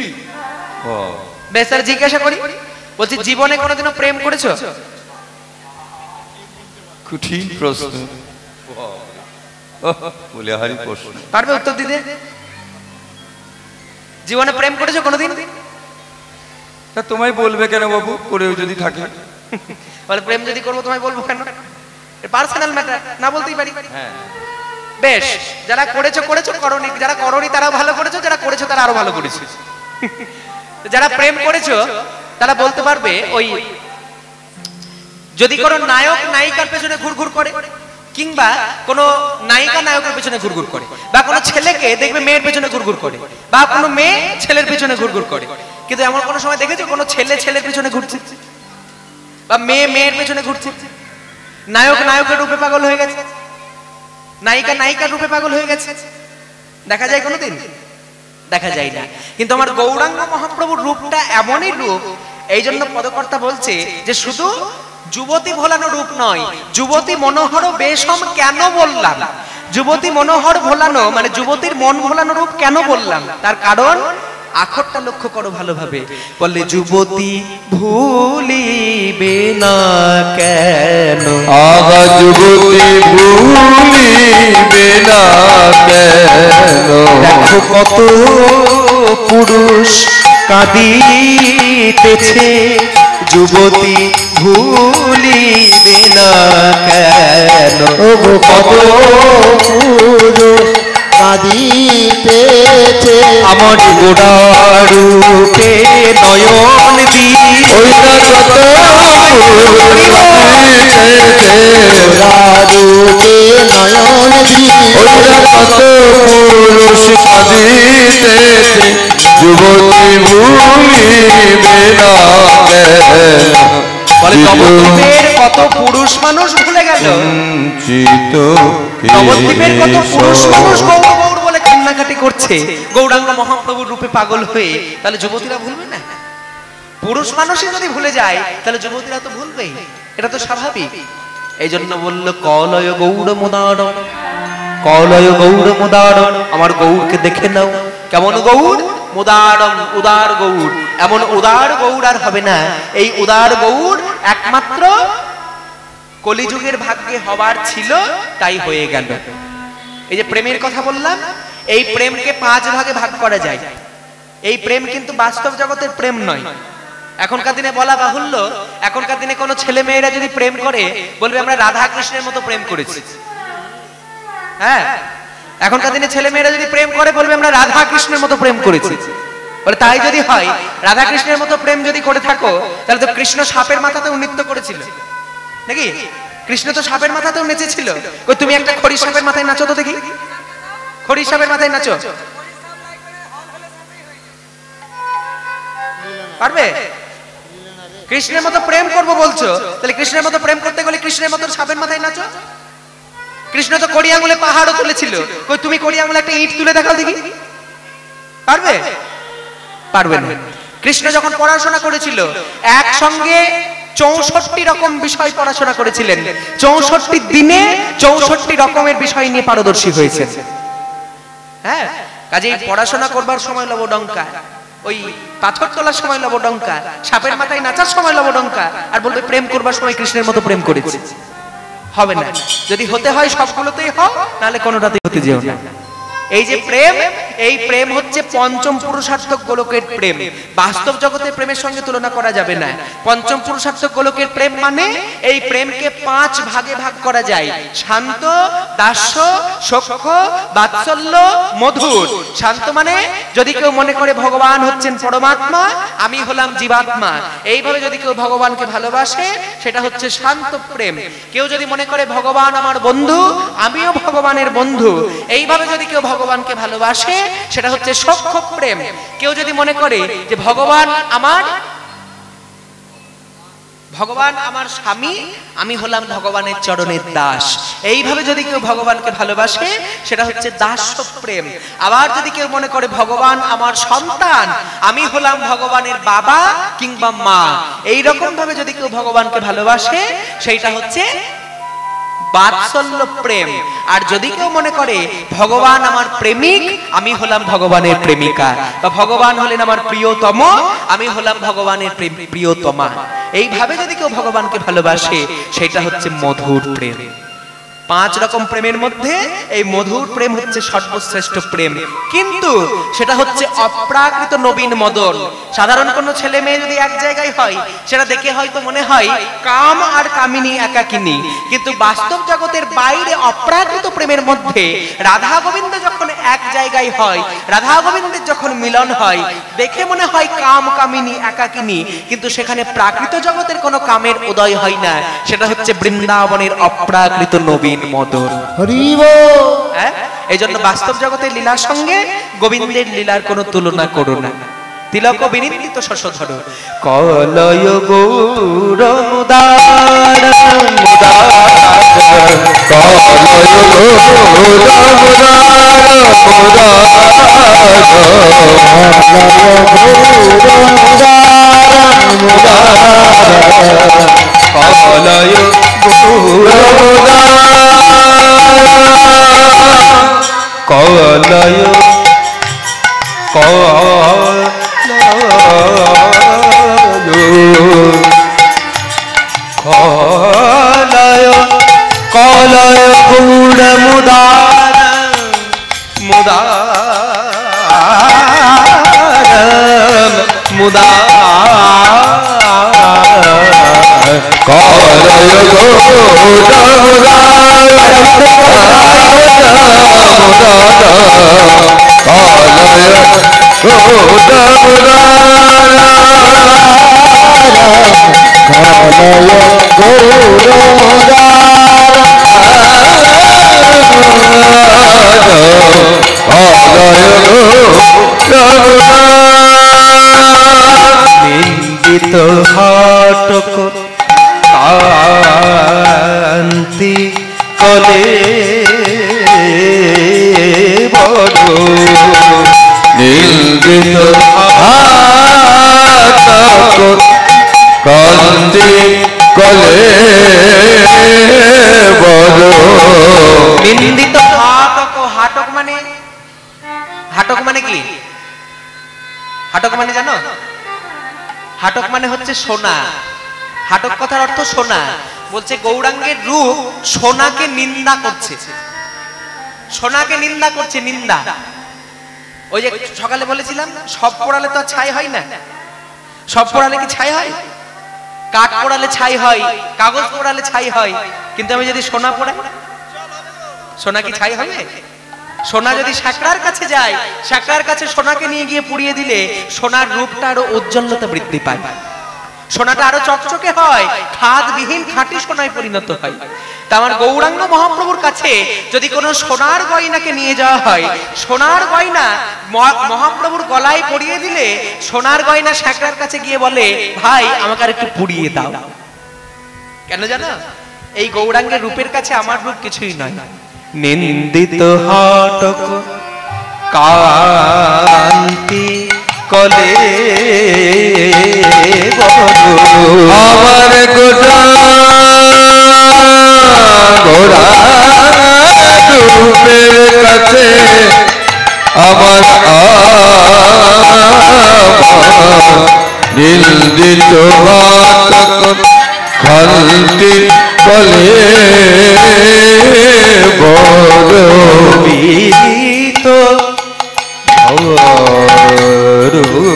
বেশ, আর জিজ্ঞাসা করি, বলছি জীবনে কোনোদিনও প্রেম করেছো? কঠিন প্রশ্ন, বলে হারি প্রশ্ন। পারবে উত্তর দিতে? জীবনে প্রেম করেছো কোনোদিন? তা তোমায় বলবে কেন বাবু, করেও যদি থাকে? বলে প্রেম যদি করবো তোমায় বলবো কেন? পার্সোনাল ম্যাটার, না বলতেই পারি। হ্যাঁ বেশ, যারা করেছো করেছো, করনি যারা করনি তারাও ভালো করেছো, যারা করেছো তারা আরো ভালো করেছো। যারা প্রেম করেছো তারা বলতে পারবে, ওই যদি কোনো নায়ক নায়িকার পেছনে ঘুরঘুর করে কিংবা কোনো নায়িকা নায়কের পেছনে ঘুরঘুর করে, বা কোনো ছেলেকে দেখবে মেয়ের পেছনে ঘুরঘুর করে, বা কোনো মেয়ে ছেলের পেছনে ঘুরঘুর করে, কিন্তু এমন কোনো সময় দেখেছো কোনো ছেলে ছেলের পেছনে ঘুরছে বা মেয়ে মেয়ের পেছনে ঘুরছে? নায়ক নায়কের রূপে পাগল হয়ে গেছে, নায়িকা নায়িকার রূপে পাগল হয়ে গেছে, দেখা যায় কোনোদিন? দেখা যায় না। কিন্তু আমার গৌরাঙ্গ মহাপ্রভুর রূপটা এমনই রূপ, এই জন্য পদকর্তা বলছে যে শুধু যুবতী ভোলানো রূপ নয়, যুবতী মনোহর বেশম কেন বললাম? যুবতী মনোহর ভোলানো মানে যুবতীর মন ভোলানো রূপ কেন বললাম? তার কারণ আখরটা লক্ষ্য করো ভালোভাবে, বললে যুবতী ভুলিবে না কেন, আগা যুবতী ভুলিবে না কেন, দেখো কত পুরুষ কাঁদিতেছে, যুবতী ভুলিবে না কেন, কত পুরুষ কাঁদিতেছে, আমার গোড়ারূপে নয়ন দিয়ে ওইটা কত রারূপে নয়ন দিয়ে, ওইটা কত পুরুষ কাঁদিতেছে, যুবতী ভুলিবে না কেন, বলে নবদ্বীপের কত পুরুষ মানুষ ভুলে গেল, নবদ্বীপের কত পুরুষ মানুষ গৌর গৌর বলে কান্নাকাটি করছে গৌরাঙ্গ মহাপ্রভুর রূপে পাগল হয়ে, তাহলে যুবতীরা ভুলবে না? পুরুষ মানুষই যদি ভুলে যায় তাহলে যুবতীরা তো ভুলবেই, এটা তো স্বাভাবিক। এই জন্য বললো কলয় গৌর মুদারণ, কলয় গৌর মুদারণ, আমার গৌরকে দেখে নাও, কেমন গৌর? মুদারণ, উদার গৌর। এমন উদার গৌর আর হবে না। এই উদার গৌর একমাত্র কলিযুগের ভাগ্যে হবার ছিল, তাই হয়ে গেল। এই যে প্রেমের কথা বললাম, এই প্রেমকে 5 ভাগে ভাগ করা যায়। এই প্রেম কিন্তু বাস্তব জগতের প্রেম নয়। এখনকার দিনে বলা বাহুল্য, এখনকার দিনে কোনো ছেলে মেয়েরা যদি প্রেম করে বলবে আমরা রাধা কৃষ্ণের মতো প্রেম করেছি। হ্যাঁ, এখনকার দিনে ছেলে মেয়েরা যদি প্রেম করে বলবে আমরা রাধা কৃষ্ণের মতো প্রেম করেছি। বলে তাই যদি হয়, রাধা কৃষ্ণের মতো প্রেম যদি করে থাকো, তাহলে তো কৃষ্ণ সাপের মাথাতেও নৃত্য করেছিল নাকি? কৃষ্ণ তো সাপের মাথাতেও নেচেছিল। তুমি একটা খড়ি সাপের মাথায় নাচো তো দেখি, খড়ি সাপের মাথায় নাচো, পারবে? কৃষ্ণের মতো প্রেম করবো বলছো, তাহলে কৃষ্ণের মতো প্রেম করতে গেলে কৃষ্ণের মতো সাপের মাথায় নাচো। কৃষ্ণ তো কড়ি আঙুলে পাহাড়ও তুলেছিল, তুমি কড়ি আঙুলে একটা ইট তুলে দেখাও দেখি, পারবে? পারবে না। কৃষ্ণ যখন পড়াশোনা করেছিল একসঙ্গে 64 রকম বিষয় পড়াশোনা করেছিলেন। 64 দিনে 64 রকমের বিষয় নিয়ে পারদর্শী হয়েছেন। হ্যাঁ, কাজেই পড়াশোনা করবার সময় লবডঙ্কা, ওই পাথর তোলার সময় লবডঙ্কা, সাপের মাথায় নাচার সময় লবডঙ্কা, আর বলবে প্রেম করবার সময় কৃষ্ণের মতো প্রেম করেছে। হবে না। যদি হতে হয় সবগুলোতেই হোক, নাহলে কোনোটাতেই হতে যেও না। এই যে প্রেম, এই প্রেম হচ্ছে পঞ্চম পুরুষার্থক গোলকের প্রেম। বাস্তব জগতের প্রেমের সঙ্গে তুলনা করা যাবে না। পঞ্চম পুরুষার্থক গোলকের প্রেম মানে এই প্রেমকে 5 ভাগে ভাগ করা যায়। শান্ত, দাস্য, সখ্য, বাৎসল্য, মধুর। শান্ত মানে যদি কেউ মনে করে ভগবান হচ্ছেন পরমাত্মা, আমি হলাম জীবাত্মা, এইভাবে যদি কেউ ভগবানকে ভালোবাসে, সেটা হচ্ছে শান্ত প্রেম। কেউ যদি মনে করে ভগবান আমার বন্ধু, আমিও ভগবানের বন্ধু, এইভাবে যদি কেউ ভগবানকে ভালোবাসে, সেটা হচ্ছে সখ্য প্রেম। কেউ যদি মনে করে যে ভগবান আমার স্বামী, আমি হলাম ভগবানের চরণের দাস, এইভাবে যদি কেউ ভগবানকে ভালোবাসে, সেটা হচ্ছে দাস্য প্রেম। আবার যদি কেউ মনে করে ভগবান আমার সন্তান, আমি হলাম ভগবানের বাবা কিংবা মা, এই রকম ভাবে যদি কেউ ভগবানকে ভালোবাসে, সেইটা হচ্ছে বাৎসল্য প্রেম। আর যদি কেউ মনে করে ভগবান আমার প্রেমিক, আমি হলাম ভগবানের প্রেমিকা, বা ভগবান হলেন আমার প্রিয়তম, আমি হলাম ভগবানের প্রিয়তমা, এইভাবে যদি কেউ ভগবানকে ভালোবাসে, সেটা হচ্ছে মধুর প্রেম। 5 রকম প্রেমের মধ্যে এই মধুর প্রেম হচ্ছে সর্বশ্রেষ্ঠ প্রেম। কিন্তু সেটা হচ্ছে অপ্রাকৃত নবীন মদন। সাধারণ কোনো ছেলে মেয়ে যদি এক জায়গায় হয়, সেটা দেখে হয়তো মনে হয় কাম আর কামিনী একাকিনী। কিন্তু বাস্তব জগতের বাইরে অপ্রাকৃত প্রেমের মধ্যে রাধা গোবিন্দ যখন এক জায়গায় হয়, রাধা গোবিন্দের যখন মিলন হয়, দেখে মনে হয় কাম কামিনী একাকিনী, কিন্তু সেখানে প্রাকৃত জগতের কোনো কামের উদয় হয় না। সেটা হচ্ছে বৃন্দাবনের অপ্রাকৃত নবীন মদন। এই জন্য বাস্তব জগতের লীলার সঙ্গে গোবিন্দের লীলার কোনো তুলনা করো না। তিলক বিনিন্দিত শশধর কলয় গৌর মুদার মুদার, কলয় গৌর কলয় কলয় কলয় গৌর মুদার মুদার মুদার, কলয় নিন্দিত হাটক কান্তি কলে বড়, নিন্দিত হাটক কান্তি কলে বড়। নিন্দিত হাটক, হাটক মানে, হাটক মানে কি? হাটক মানে জানো? হাটক মানে হচ্ছে সোনা, হাটক কথার অর্থ সোনা। বলছে গৌরাঙ্গের রূপ সোনাকে নিন্দা করছে, সোনাকে নিন্দা করছে, নিন্দা। ওই যে সকালে বলেছিলাম সব পড়ালে তো ছাই হয় না, সব পড়ালে কি ছাই হয়? কাঠ পড়ালে ছাই হয়, কাগজ পড়ালে ছাই হয়, কিন্তু আমি যদি সোনা পড়াই, সোনা কি ছাই হবে? সোনা যদি শাকরার কাছে যায়, শাকরার কাছে সোনাকে নিয়ে গিয়ে পুড়িয়ে দিলে সোনার রূপটা আরো উজ্জ্বলতা বৃদ্ধি পায়, সোনাটা আরো চকচকে হয়, খাদবিহীন খাঁটি সোনায় পরিণত হয়। তা আমার গৌরাঙ্গ মহাপ্রভুর কাছে যদি কোনো সোনার গয়নাকে নিয়ে যাওয়া হয়, সোনার গয়না মহাপ্রভুর গলায় পরিয়ে দিলে সোনার গয়না শাকরার কাছে গিয়ে বলে, ভাই আমাকে আর একটু পুড়িয়ে দাও। কেন জানো? এই গৌরাঙ্গের রূপের কাছে আমার রূপ কিছুই নয়। নিন্দিত হাটক কান্তি কলে আমার গোটা গোরা রূপের কাছে আমার নিন্দিত হাটক খান্তি কলে বড় রূপিত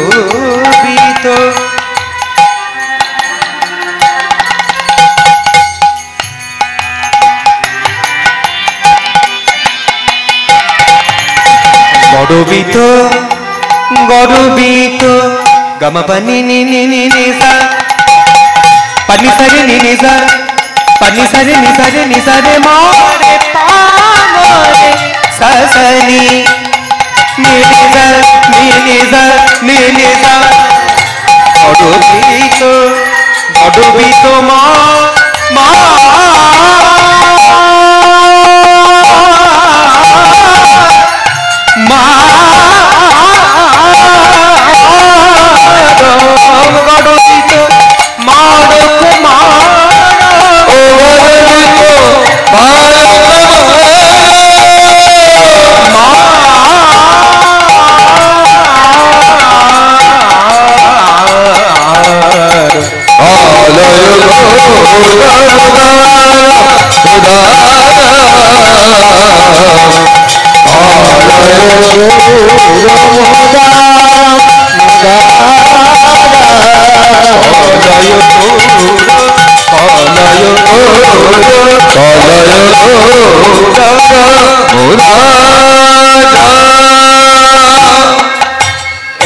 রূপিত গরবিত গরবিত গামা পানি নি নি নি নি সা পানি সারে নি নি সা পানি সারে নি সারে নি সারে মারে পারে সাসনি নি নি সা নি নি সা নি নি সা গরবিত গরবিত মা মা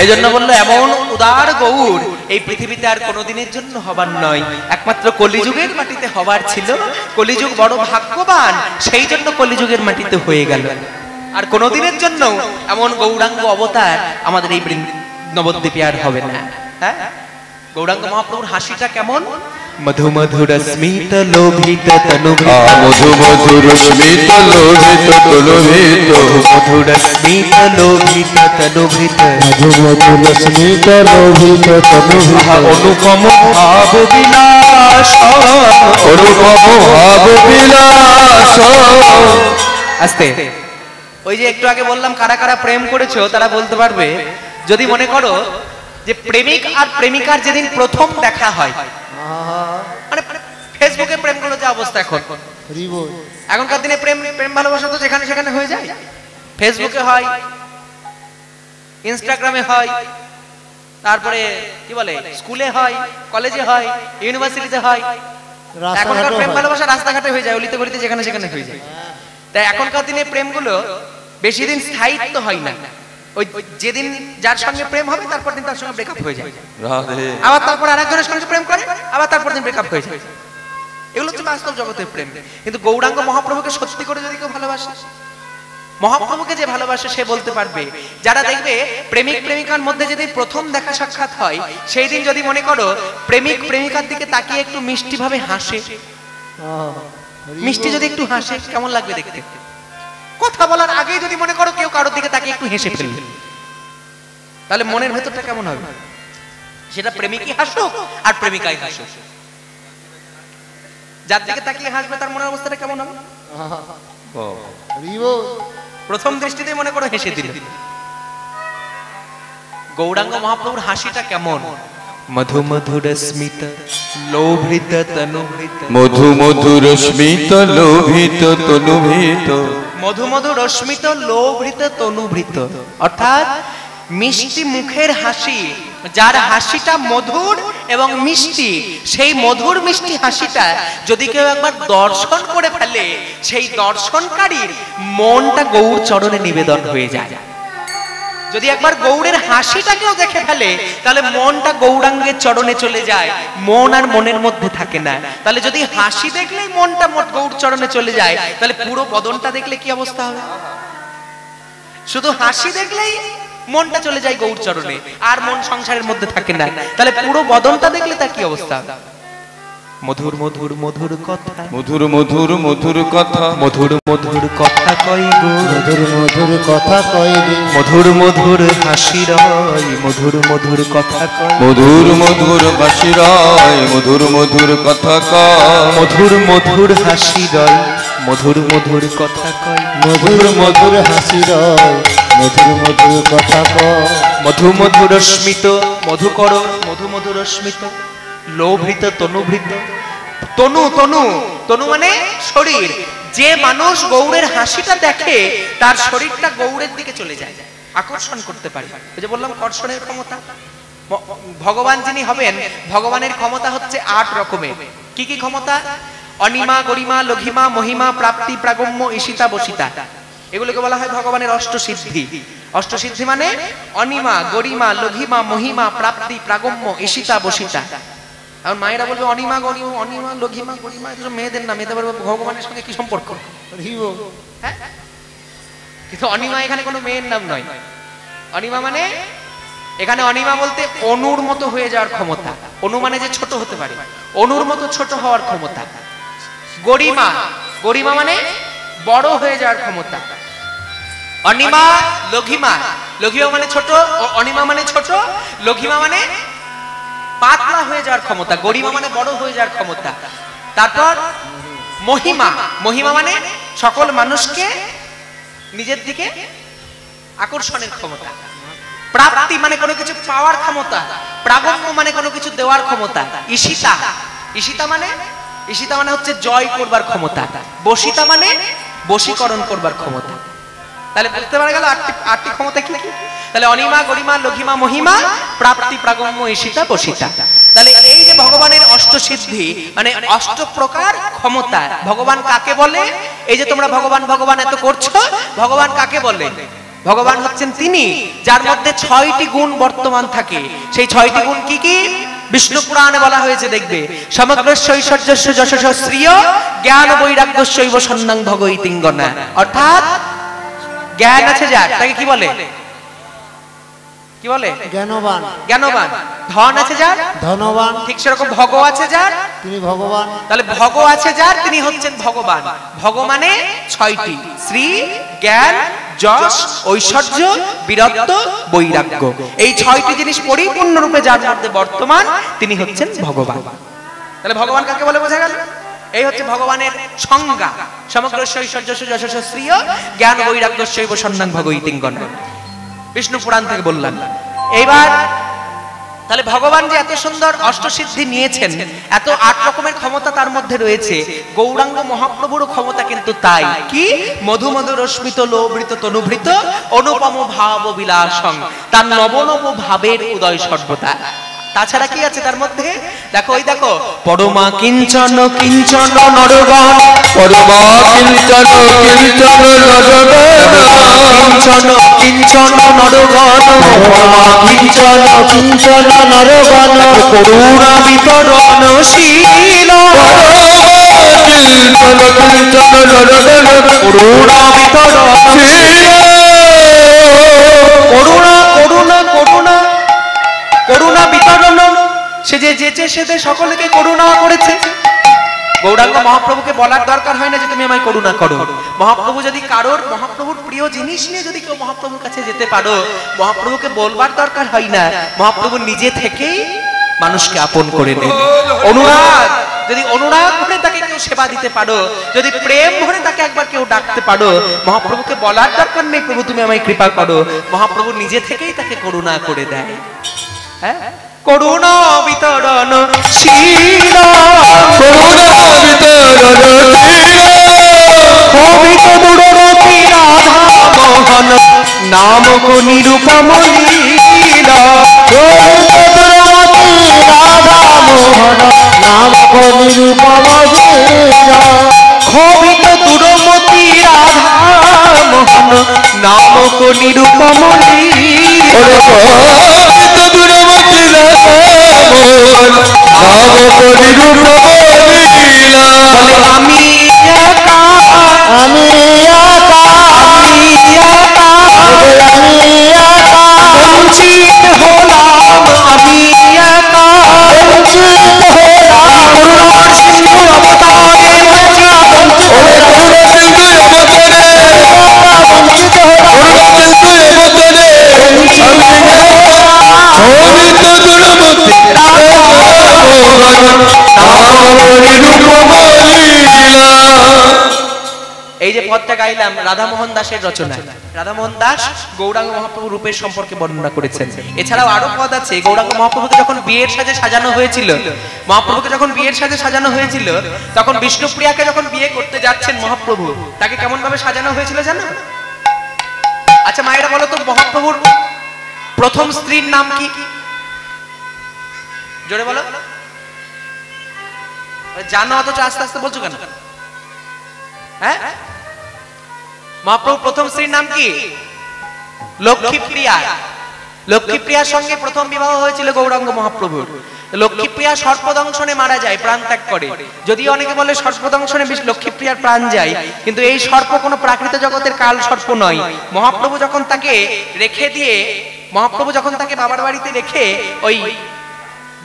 এজন্য বললো এমন উদার গৌর এই পৃথিবীতে আর কোনোদিনের জন্য হবার নয়, একমাত্র কলিযুগের মাটিতে হবার ছিল। কলিযুগ বড় ভাগ্যবান, সেই জন্য কলিযুগের মাটিতে হয়ে গেল। আর কোনোদিনের জন্য এমন গৌরাঙ্গ অবতার আমাদের এই নবদ্বীপে আর হবে না। হ্যাঁ, গৌরাঙ্গ মহাপ্রভুর হাসিটা কেমন? মধু মধুর স্মিত লোভিত তনুভিত, মধু মধুর স্মিত লোভিত তনুভিত, মধুর স্মিত লোভিত তনুভিত, মধু মধুর স্মিত লোভিত তনুভিত, অনুপম ভাব বিলাস, অনুপম ভাব বিলাস। আস্তে, ওই যে একটু আগে বললাম কারা কারা প্রেম করেছো তারা বলতে পারবে। যদি মনে করো যে প্রেমিক আর প্রেমিকার যেদিন প্রথম দেখা হয়, মানে ফেসবুকে প্রেম করলো যে অবস্থা এখন, এখনকার দিনে প্রেম প্রেম ভালোবাসা তো যেখানে সেখানে হয়ে যায়। ফেসবুকে হয়, ইনস্টাগ্রামে হয়, তারপরে কি বলে স্কুলে হয়, কলেজে হয়, ইউনিভার্সিটিতে হয়। এখনকার প্রেম ভালোবাসা রাস্তাঘাটে হয়ে যায়, অলিতে গলিতে যেখানে সেখানে হয়ে যায়। তাই এখনকার দিনে প্রেমগুলো বেশি দিন স্থায়িত্ব হয় না। ওই যেদিন যার সঙ্গে প্রেম হবে তারপর দিন তার সঙ্গে ব্রেকআপ হয়ে যায়, আবার তারপর আরেকজনের সঙ্গে প্রেম করে, আবার তারপর দিন ব্রেকআপ হয়ে যায়। এগুলো হচ্ছে বাস্তব জগতের প্রেম। কিন্তু গৌরাঙ্গ মহাপ্রভুকে সত্যি করে যদি কেউ ভালোবাসে, মহাপ্রভুকে যে ভালোবাসে সে বলতে পারবে। যারা দেখবে প্রেমিক প্রেমিকার মধ্যে যেদিন প্রথম দেখা সাক্ষাৎ হয়, সেই দিন যদি মনে করো প্রেমিক প্রেমিকার দিকে তাকিয়ে একটু মিষ্টি ভাবে হাসে, মিষ্টি যদি একটু হাসে কেমন লাগবে দেখতে? কথা বলার আগেই যদি মনে করো কেউ কারোর দিকে তাকিয়ে একটু হেসে ফেলবে, তাহলে মনের ভেতরটা কেমন হবে? সেটা প্রেমিকই হাসুক আর প্রেমিকাই হাসুক, যার দিকে তাকিয়ে হাসবে তার মনের অবস্থাটা কেমন হবে? প্রথম দৃষ্টিতে মনে করো হেসে দিল। গৌরাঙ্গ মহাপ্রভুর হাসিটা কেমন? মধু মধুর স্মিত লোভিত তনুভৃত, মধু মধুর স্মিত লোভিত তনুভৃত, মধু মধু রশ্মিত লোভৃত তনুভৃত, অর্থাৎ মিষ্টি মুখের হাসি, যার হাসিটা মধুর এবং মিষ্টি, সেই মধুর মিষ্টি হাসিটা যদি কেউ একবার দর্শন করে ফেলে, সেই দর্শনকারীর মনটা গৌর চরণে নিবেদন হয়ে যায়। যদি একবার গৌরের হাসিটা কেউ দেখে ফেলে, তাহলে মনটা গৌরাঙ্গের চরণে চলে যায়, মন আর মনের মধ্যে থাকে না। তাহলে যদি হাসি দেখলেই মনটা গৌর চরণে চলে যায়, তাহলে পুরো বদনটা দেখলে কি অবস্থা হবে? শুধু হাসি দেখলেই মনটা চলে যায় গৌর চরণে, আর মন সংসারের মধ্যে থাকে না, তাহলে পুরো বদনটা দেখলে তার কি অবস্থা? মধুর মধুর মধুর কথা, মধুর মধুর মধুর কথা, মধুর মধুর কথা কই গো, মধুর মধুর কথা কই রে, মধুর মধুর হাসি রয়, মধুর মধুর কথা কয়, মধুর মধুর বাসি রয়, মধুর মধুর কথা কয়, মধুর মধুর হাসি রয়, মধুর মধুর কথা কয়, মধুর মধুর হাসি রয়, মধুর মধুর কথা কয়, মধু মধুর স্মিত, মধু করো মধু মধুর স্মিত, লোভৃত তনুভৃত, তনু তনু তনু মানে শরীর। যে মানুষ গৌরের হাসিটা দেখে, তার শরীরটা গৌরের দিকে চলে যায়, আকর্ষণ করতে পারে। ওই যে বললাম কর্ষণের ক্ষমতা। ভগবান যিনি হবেন, ভগবানের ক্ষমতা হচ্ছে 8 রকমের। কি কি ক্ষমতা? অনিমা, গরিমা, লঘিমা, মহিমা, প্রাপ্তি, প্রাগম্য, ঈশিতা, বসিতা। এগুলোকে বলা হয় ভগবানের অষ্টসিদ্ধি। অষ্টসিদ্ধি মানে অনিমা, গরিমা, লঘিমা, মহিমা, প্রাপ্তি, প্রাগম্য, ঈশিতা, বসিতা। আর মায়েরা বলবে অনিমা, গরিমা, অনিমা, লঘিমা, গরিমা, এগুলো মেয়েদের নাম। মেয়েদের বলবে ভগবানের সঙ্গে কি সম্পর্ক? হ্যাঁ, কিন্তু অনিমা এখানে কোনো মেয়ের নাম নয়। অনিমা মানে এখানে অনিমা বলতে অনুর মতো হয়ে যাওয়ার ক্ষমতা। অনু মানে যে ছোট হতে পারে, অনুর মতো ছোট হওয়ার ক্ষমতা। গরিমা, গরিমা মানে বড় হয়ে যাওয়ার ক্ষমতা। অনিমা, লঘিমা, লঘিমা মানে ছোট, অনিমা মানে ছোট, লঘিমা মানে পাতলা হয়ে যাওয়ার ক্ষমতা, গরিমা মানে বড় হয়ে যাওয়ার ক্ষমতা। তারপর মহিমা, মহিমা মানে সকল মানুষকে নিজের দিকে আকর্ষণের ক্ষমতা। প্রাপ্তি মানে কোনো কিছু পাওয়ার ক্ষমতা। প্রাগম্য মানে কোনো কিছু দেওয়ার ক্ষমতা। ঈশিতা, ঈশিতা মানে, ঈশিতা মানে হচ্ছে জয় করবার ক্ষমতা। বসিতা মানে বশীকরণ করবার ক্ষমতা। তাহলে বুঝতে পারা গেল আটটি ক্ষমতা কি কি? তাহলে অনিমা, গরিমা, লঘিমা, মহিমা, প্রাপ্তি, প্রাগম্য, ঈশিতা, বসিতা। তাহলে এই যে ভগবানের অষ্টসিদ্ধি মানে 8 প্রকার ক্ষমতা, ভগবান কাকে বলে? এই যে তোমরা ভগবান ভগবান এত করছো, ভগবান কাকে বলে? ভগবান হচ্ছেন তিনি যার মধ্যে 6টি গুণ বর্তমান থাকে। সেই 6টি গুণ কি কি? বিষ্ণু পুরাণে বলা হয়েছে, দেখবে, সমগ্রস্য ঐশ্বর্যস্য যশস্য শ্রিয় জ্ঞান বৈরাগ্যস্যৈব সন্ন্যাং ভগৈতিঙ্গনা। অর্থাৎ জ্ঞান আছে যার, তাকে কি বলে? কি বলে? জ্ঞানবান। জ্ঞানবান। ধন আছে যার, ধনবান। ঠিক সেরকম ভগ আছে যার, তিনি ভগবান। তাহলে ভগ আছে যার, তিনি হচ্ছেন ভগবান। ভগ মানে 6টি, শ্রী, জ্ঞান, যশ, ঐশ্বর্য, বীরত্ব, বৈরাগ্য। এই 6টি জিনিস পরিপূর্ণ রূপে যার মধ্যে বর্তমান, তিনি হচ্ছেন ভগবান। তাহলে ভগবান কাকে বলে বোঝা গেল? এই হচ্ছে ভগবানের সংজ্ঞা। সমগ্রস্য ঐশ্বর্যস্য যশস্য শ্রিয় জ্ঞান বৈরাগ্যস্যৈব সন্ন্যাং ভগৈতিঙ্গনা। বিষ্ণু পুরাণ থেকে বললাম। এইবার তাহলে ভগবান যে এত সুন্দর অষ্টসিদ্ধি নিয়েছেন, এত 8 রকমের ক্ষমতা তার মধ্যে রয়েছে, গৌরাঙ্গ মহাপ্রভুর ক্ষমতা কিন্তু তাই কি? মধু মধু রশ্মিত লোভৃত তনুভৃত অনুপম ভাব বিলাসং, তার নব নব ভাবের উদয় সর্বদা। তাছাড়া কি আছে তার মধ্যে? দেখো, ওই দেখো, পরমা কিঞ্চন কিঞ্চন নরগণ, পরমা কিঞ্চন কিঞ্চন নরগণ, কিঞ্চন কিঞ্চন নরগণ, পরমা কিঞ্চন কিঞ্চন নরগণ, করুণা বিতরণশীল, কিঞ্চন কিঞ্চন নরগণ, করুণা বিতরণশীল, করুণা করুণা করুণা করুণা বিতরণ। সে যে যেচে সেতে সকলকে করুণা করেছে। গৌরাঙ্গ মহাপ্রভুকে বলার দরকার হয় না যে তুমি আমায় করুণা করো। মহাপ্রভু যদি কারোর মহাপ্রভুর প্রিয় জিনিস নিয়ে যদি কেউ মহাপ্রভুর কাছে যেতে পারো, মহাপ্রভুকে বলবার দরকার হয় না, মহাপ্রভু নিজে থেকেই মানুষকে আপন করে নেন। অনুরাগ, যদি অনুরাগ ভরে তাকে কেউ সেবা দিতে পারো, যদি প্রেম ভরে তাকে একবার কেউ ডাকতে পারো, মহাপ্রভুকে বলার দরকার নেই প্রভু তুমি আমায় কৃপা করো, মহাপ্রভু নিজে থেকেই তাকে করুণা করে দেয়। হ্যাঁ, করুণা বিতরণ শীল করুণা বিতরণ কবিত দূরবর্তী রাধা মোহন নামক নিরূপম লীলা কবিত দূরবর্তী রাধা মোহন নামক নিরূপম আমি বঞ্চিত হলাম আমি একা করুণার সিন্ধু অবতারে এই যে পদটা গাইলাম রাধামোহন দাসের রচনা। রাধামোহন দাস গৌরাঙ্গ মহাপ্রভু রূপের সম্পর্কে বর্ণনা করেছেন। এছাড়াও আরো পদ আছে। গৌরাঙ্গ মহাপ্রভুকে যখন বিয়ের সাজে সাজানো হয়েছিল, মহাপ্রভুকে যখন বিয়ের সাজে সাজানো হয়েছিল, তখন বিষ্ণুপ্রিয়াকে যখন বিয়ে করতে যাচ্ছেন মহাপ্রভু, তাকে কেমন ভাবে সাজানো হয়েছিল জানো? আচ্ছা মায়েরা বলো তো, মহাপ্রভুর প্রথম স্ত্রীর নাম কি? জোরে বলো। জানো অথচ আস্তে আস্তে বলছো কেন? হ্যাঁ, মহাপ্রভু প্রথম স্ত্রীর নাম কি? লক্ষ্মীপ্রিয়া। লক্ষ্মীপ্রিয়ার সঙ্গে প্রথম বিবাহ হয়েছিল গৌরাঙ্গ মহাপ্রভুর। লক্ষ্মীপ্রিয়া সর্পদংশনে মারা যায়, প্রাণ ত্যাগ করে। যদিও অনেকে বলে সর্পদংশনে লক্ষ্মীপ্রিয়ার প্রাণ যায়, কিন্তু এই সর্প কোনো প্রাকৃত জগতের কাল সর্প নয়। মহাপ্রভু যখন তাকে রেখে দিয়ে, মহাপ্রভু যখন তাকে বাবার বাড়িতে রেখে ওই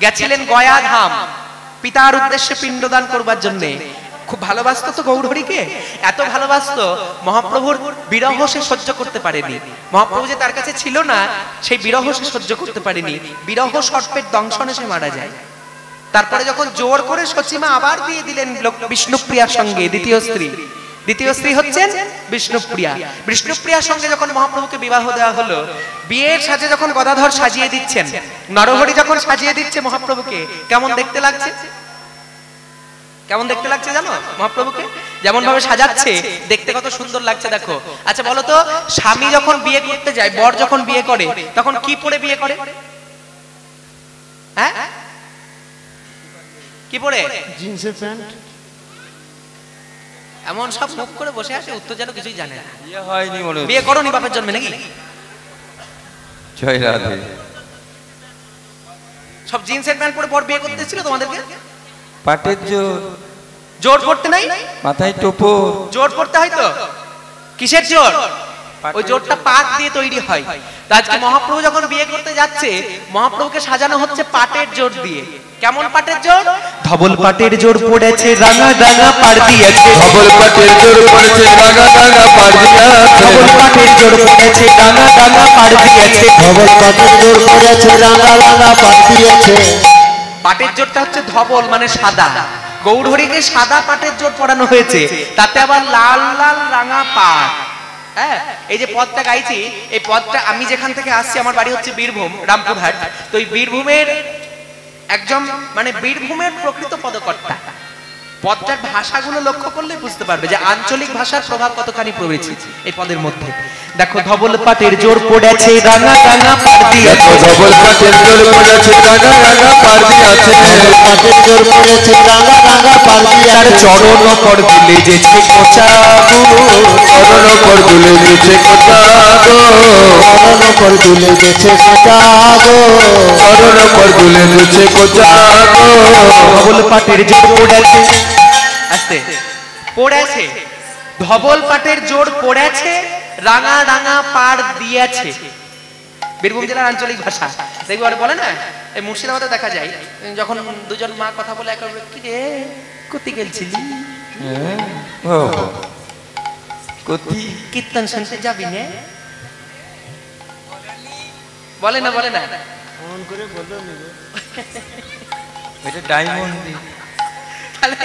গেছিলেন গয়া ধাম পিতার উদ্দেশ্যে পিণ্ডদান করবার জন্য, খুব ভালোবাসতো তো গৌরহরিকে, এত ভালোবাসতো মহাপ্রভুর বিরহ সে সহ্য করতে পারেনি। মহাপ্রভু যে তার কাছে ছিল না, সেই বিরহ সে সহ্য করতে পারেনি। বিরহ সর্পের দংশনে সে মারা যায়। তারপরে যখন জোর করে সচিমা আবার দিয়ে দিলেন বিষ্ণুপ্রিয়ার সঙ্গে দ্বিতীয় স্ত্রী। দ্বিতীয় স্ত্রী হচ্ছেন বিষ্ণুপ্রিয়া। বিষ্ণুপ্রিয়ার সঙ্গে যখন মহাপ্রভুকে বিবাহ দেওয়া হলো, বিয়ের সাজে যখন গদাধর সাজিয়ে দিচ্ছেন, নরহরি যখন সাজিয়ে দিচ্ছে মহাপ্রভুকে, কেমন দেখতে লাগছে? কেমন দেখতে লাগছে জানো মহাপ্রভুকে? যেমন ভাবে সাজাচ্ছে, দেখতে কত সুন্দর লাগছে দেখো। আচ্ছা বলো তো, স্বামী যখন বিয়ে করতে যায়, বর যখন বিয়ে করে, তখন কি পরে বিয়ে করে? হ্যাঁ, কি পরে? জিন্সের প্যান্ট। এমন সব মুখ করে বসে আছে, উত্তর যেন কিছুই জানে না। বিয়ে হয়নি মনে হচ্ছে। বিয়ে করোনি বাপের জন্মে নাকি? জয় রাধে। সব জিন্সের প্যান্ট পরে বর বিয়ে করতে ছিল তোমাদেরকে? পাটের জোর, জোর পড়তে নাই, মাথায় টোপর। জোর পড়তে হয় তো। কিসের জোর? ওই জোরটা পাট দিয়ে তৈরি হয়। আজকে মহাপ্রভু যখন বিয়ে করতে যাচ্ছে, মহাপ্রভুকে সাজানো হচ্ছে পাটের জোর দিয়ে। কেমন পাটের জোর? ধবল পাটের জোর পড়েছে, রাঙা রাঙা পাড় দিয়েছে। ধবল পাটের জোর পড়েছে, রাঙা রাঙা পাড় দিয়েছে। ধবল পাটের জোর পড়েছে, রাঙা রাঙা পাড় দিয়েছে। ধবল পাটের জোর পড়েছে, রাঙা রাঙা পাড় দিয়েছে। পাটের জোরটা হচ্ছে ধবল মানে সাদা। গৌরহরিকে সাদা পাটের জোর পরানো হয়েছে, তাতে আবার লাল লাল রাঙা পাড়। হ্যাঁ, এই যে পদটা গাইছি, এই পদটা আমি যেখান থেকে আসছি, আমার বাড়ি হচ্ছে বীরভূম, রামপুরহাট। তো এই বীরভূমের একজন মানে বীরভূমের প্রকৃত পদকর্তা। পদটার ভাষাগুলো লক্ষ্য করলে বুঝতে পারবে যে আঞ্চলিক ভাষার প্রভাব কতখানি পড়েছে এই পদের মধ্যে। দেখো, ধবল পাটের জোর পড়েছে, রাঙা রাঙা পাড় দিয়েছে। ধবল পাটের জোর পড়েছে, রাঙা রাঙা পাড় দিয়েছে। ধবল পাটের জোর পড়েছে, রাঙা রাঙা পাড় দিয়েছে। চরণ পর দিলে যেছে কোচা গো, চরণ পর দুলে দিছে কোচা গো, চরণ পর দুলে গেছে কোচা গো, চরণ পর দুলে দিছে কোচা গো। ধবল পাটের জোর পড়েছে, আস্তে পড়েছে, ধবল পাটের জোর পড়েছে, রাঙা রাঙা পাড় দিয়েছে। বীরভূম জেলার আঞ্চলিক ভাষা। দেখবি আর বলে না, এই মুর্শিদাবাদে দেখা যায়, যখন দুজন মা কথা বলে, একেবারে কি রে কোথায় গেলছিলি, কতি কীর্তন শুনতে যাবি না, বলে না বলে না, ফোন করে বললো এটা ডায়মন্ড। তাহলে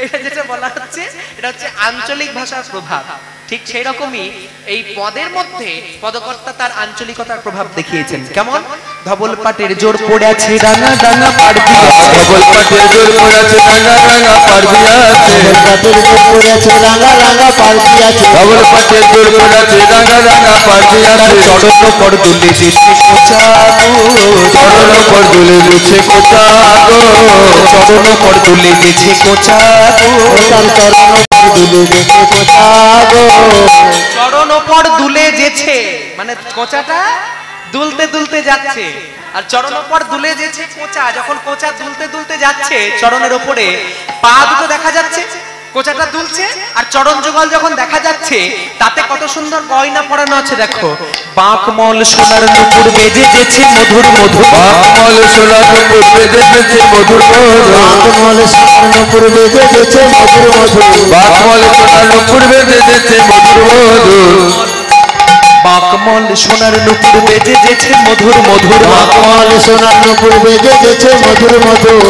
এটা যেটা বলা হচ্ছে, এটা হচ্ছে আঞ্চলিক ভাষার প্রভাব। ঠিক সেই রকমই এই পদের মধ্যে পদকর্তা তার আঞ্চলিকতার প্রভাব দেখিয়েছেন। কেমন? ধবল পাটের জোর পড়েছে রাঙা রাঙা পাড় দিয়েছে ধবল পাটের জোর পড়েছে রাঙা রাঙা পাড় দিয়েছে পাটের জোর পড়েছে রাঙা রাঙা পাড় দিয়েছে ধবল পাটের জোর পড়েছে রাঙা রাঙা পাড় দিয়েছে চরণ পর দুলে যেছে কোচা গো চরণ পর দুলে যেছে কোচা গো চরণ পর দুলে যেছে কোচা গো তার চরণ পর দুলে যেছে কোচা গো চরণ পর দুলে যেছে মানে কোচাটা দুলতে দুলতে যাচ্ছে আর চরণ পর দুলে যেছে কোচা যখন কোচা দুলতে দুলতে যাচ্ছে চরণের উপরে পা দুটো দেখা যাচ্ছে কোচাটা দুলছে আর চরণ যুগল যখন দেখা যাচ্ছে তাতে কত সুন্দর গয়না পরানো আছে দেখো বাঁকমল সোনার নুপুর বেজে যেছে মধুর মধুর বাঁকমল সোনার নুপুর বেজে যেছে মধুর মধুর বাঁকমল সোনার নুপুর বেজে যেছে মধুর মধুর বাঁকমল সোনার নুপুর বেজে যেছে মধুর মধুর বাঁকমল সোনার নুপুর বেজে যেছে মধুর মধুর বাঁকমল সোনার নুপুর বেজে যেছে মধুর মধুর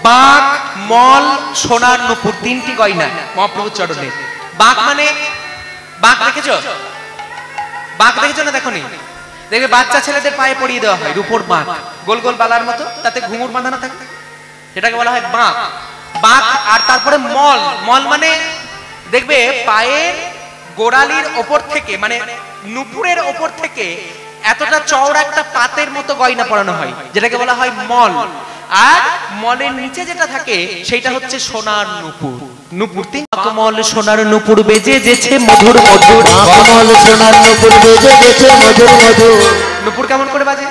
বাঁক মল সোনার নুপুর তিনটি গয়না মহাপ্রভুর চরণে বাঁক মানে বাঁক দেখেছো বাঁক দেখেছো না দেখোনি দেখবে বাচ্চা ছেলেদের পায়ে পরিয়ে দেওয়া হয় রূপোর বাঁক গোল গোল বালার মতো তাতে ঘুঙুর বাঁধানো থাকে এটাকে বলা হয় বাঁক বাঁক আর তারপরে মল মল মানে দেখবে পায়ের গোড়ালির ওপর থেকে মানে নুপুরের ওপর থেকে এতটা চওড়া একটা পাতের মতো গয়না পরানো হয় যেটাকে বলা হয় মল আর মলের নিচে যেটা থাকে সেটা হচ্ছে সোনার নুপুর নুপুর তিন বাঁকমল সোনার নুপুর বেজে যেছে মধুর মধুর বাঁকমল সোনার নুপুর বেজে যেছে মধুর মধুর নুপুর কেমন করে বাজে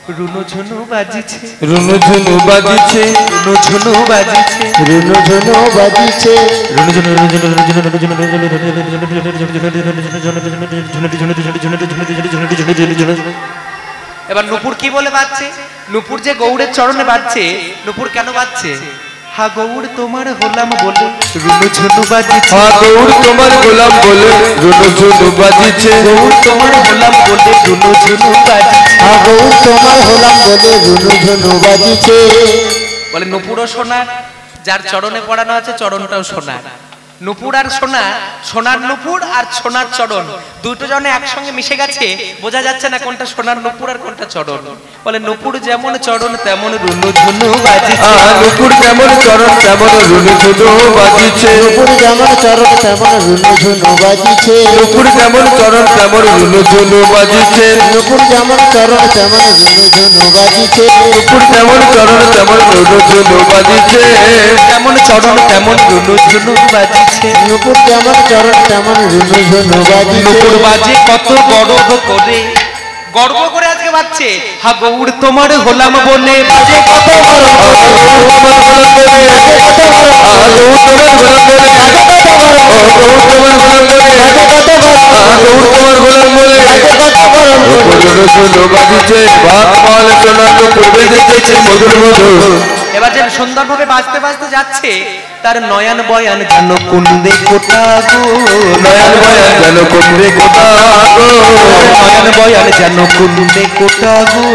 রুনু ঝুনু বাজিছে রুনু ঝুনু বাজিছে রুনু ঝুনু বাজিছে রুনু ঝুনু বাজিছে রুনু ঝুনু রুনু ঝুনু রুনু ঝুনু রুনু ঝুনু এবার নুপুর কি বলে বাজছে নুপুর যে গৌড়ের চরণে বাজছে নুপুর কেন বাজছে হা গৌড় তোমার হলাম বলে রুনু ঝুনু বাজিছে হা গৌড় তোমার গোলাম বলে রুনু ঝুনু বাজিছে গৌড় তোমার হলাম বলে রুনু ঝুনু বাজিছে হা গৌড় তোমার হলাম বলে রুনু ঝুনু বাজিছে বলে নুপুরও সোনার যার চরণে পড়ানো আছে চরণটাও সোনার নুপুর আর সোনা সোনার নুপুর আর সোনার চরণ দুটো জনে একসঙ্গে মিশে গেছে বোঝা যাচ্ছে না কোনটা সোনার নুপুর আর কোনটা চরণ বলে নুপুর যেমন চরণ তেমন রুনু ঝুনু বাজিছে নুপুর যেমন চরণ তেমন রুনু ঝুনু বাজিছে নুপুর যেমন চরণ তেমন রুনু ঝুনু বাজিছে নুপুর যেমন চরণ তেমন রুনু ঝুনু বাজিছে নুপুর যেমন চরণ তেমন রুনু ঝুনু বাজিছে নুপুর যেমন চরণ তেমন রুনু ঝুনু বাজিছে যেমন চরণ তেমন রুনু ঝুনু বাজিছে নুপুর যেমন চরণ তেমন রুনু ঝুনু বাজিছে নুপুর বাজে কত গর্ব করে গর্ব করে আজকে বাজছে হা গৌড় তোমার হলাম বলে বাজে কত এবার যেন সুন্দরভাবে বাজতে বাজতে যাচ্ছে তার নয়ন বয়ান যেন কুন্দে কোটা গো নয়ন বয়ান যেন কুন্দে কোটা গো নয়ন বয়ান যেন কুন্দে কোটা গো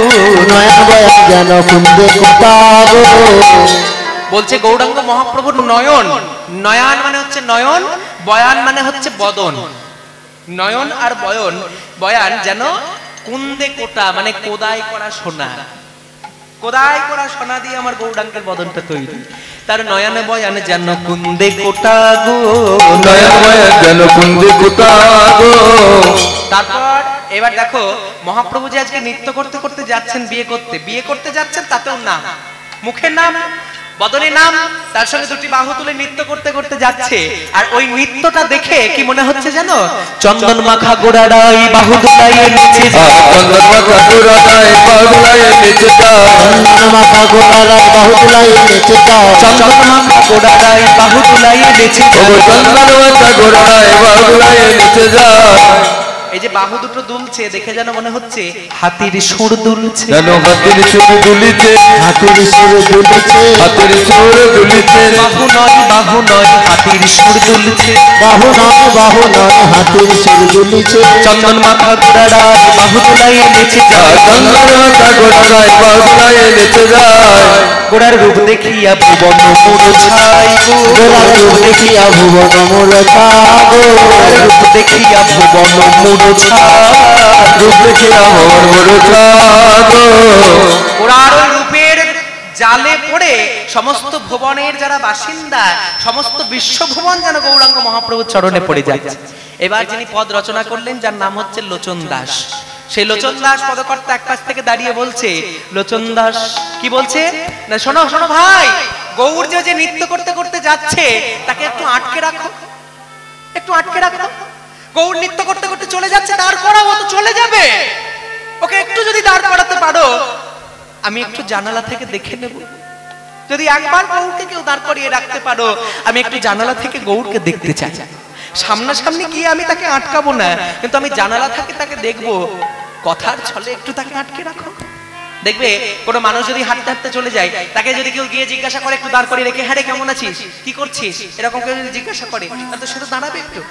নয়ন বয়ান যেন কুন্দে কোটা গো বলছে গৌরাঙ্গ মহাপ্রভুর নয়ন নয়ন মানে হচ্ছে নয়ন বয়ান মানে হচ্ছে বদন নয়ন আর বয়ন বয়ান যেন কুন্দে কোটা মানে কোদাই করা সোনা কোদাই করা সোনা দিয়ে আমার গৌরাঙ্গের বদনটা তৈরি তার নয়ন বয়ান যেন কুন্দে কোটা গো নয়ন বয়ান যেন কুন্দে কোটা গো তারপর এবার দেখো মহাপ্রভু যে আজকে নৃত্য করতে করতে যাচ্ছেন বিয়ে করতে যাচ্ছেন তাতেও না মুখের নাম বদনে নাম তার সঙ্গে দুটি বাহু তুলে নৃত্য করতে করতে যাচ্ছে আর ওই নৃত্যটা দেখে কি মনে হচ্ছে জানো চন্দন মাখা গোড়াড়াই বাহু দুলাইয়ে নিচে যায় চন্দন মাখা গোড়াড়াই বাহু দুলাইয়ে নিচে যায় চন্দন মাখা গোড়াড়াই বাহু দুলাইয়ে নিচে যায় চন্দন মাখা গোড়াড়াই বাহু দুলাইয়ে নিচে যায় চন্দন মাখা গোড়াড়াই বাহু দুলাইয়ে নিচে যায় এই যে বাহু দুটো দুলছে দেখে যেন মনে হচ্ছে হাতির সুর দুলছে। যেন হাতির সুর দুলিছে, হাতির সুর দুলিছে, হাতির সুর দুলিছে। বাহু নয় হাতির সুর দুলছে, বাহু নয় হাতির সুর দুলিছে। চন্দন মাথা গোড়ায় বাহু তোলাই নেচে যায়, চন্দন মাথা গোড়ায় বাহু তোলাই নেচে যায়। গোড়ার রূপ দেখিয়া ভুবন মূর্ছায় গো, গোড়ার রূপ দেখিয়া ভুবন মূর্ছায় গো, রূপ দেখিয়া ভুবন মূর্ছায়, রূপ দেখিয়া ভুবন মূর্ছায় গো। গোড়ার রূপের জালে পড়ে সমস্ত ভুবনের যারা বাসিন্দা, সমস্ত বিশ্বভুবন যেন গৌরাঙ্গ মহাপ্রভুর চরণে পড়ে যাচ্ছে। এবার যিনি পদ রচনা করলেন যার নাম হচ্ছে লোচন দাস, সেই লোচন দাস পদকর্তা এক পাশ থেকে দাঁড়িয়ে বলছে, লোচন দাস কি বলছে না, শোনো শোনো ভাই, গৌর যে নৃত্য করতে করতে যাচ্ছে তাকে একটু আটকে রাখো, একটু আটকে রাখো। গৌর নৃত্য করতে করতে চলে যাচ্ছে, দাঁড় করাও, তো চলে যাবে, ওকে একটু যদি দাঁড় করাতে পারো আমি একটু জানালা থেকে দেখে নেব। যদি একবার গৌরকে কেউ দাঁড় করিয়ে রাখতে পারো, আমি একটু জানালা থেকে গৌরকে দেখতে চাই। সামনাসামনি গিয়ে আমি তাকে আটকাবো না, কিন্তু আমি জানালা থেকে তাকে দেখবো, কথার ছলে একটু তাকে আটকে রাখো। দেখবে কোনো মানুষ যদি হাঁটতে হাঁটতে চলে যায়, তাকে যদি কেউ গিয়ে জিজ্ঞাসা করে একটু দাঁড় করিয়ে রেখে, হ্যাঁ রে কেমন আছিস, কি করছিস, এরকম কেউ যদি জিজ্ঞাসা করে, তাহলে সে তো দাঁড়াবে একটু।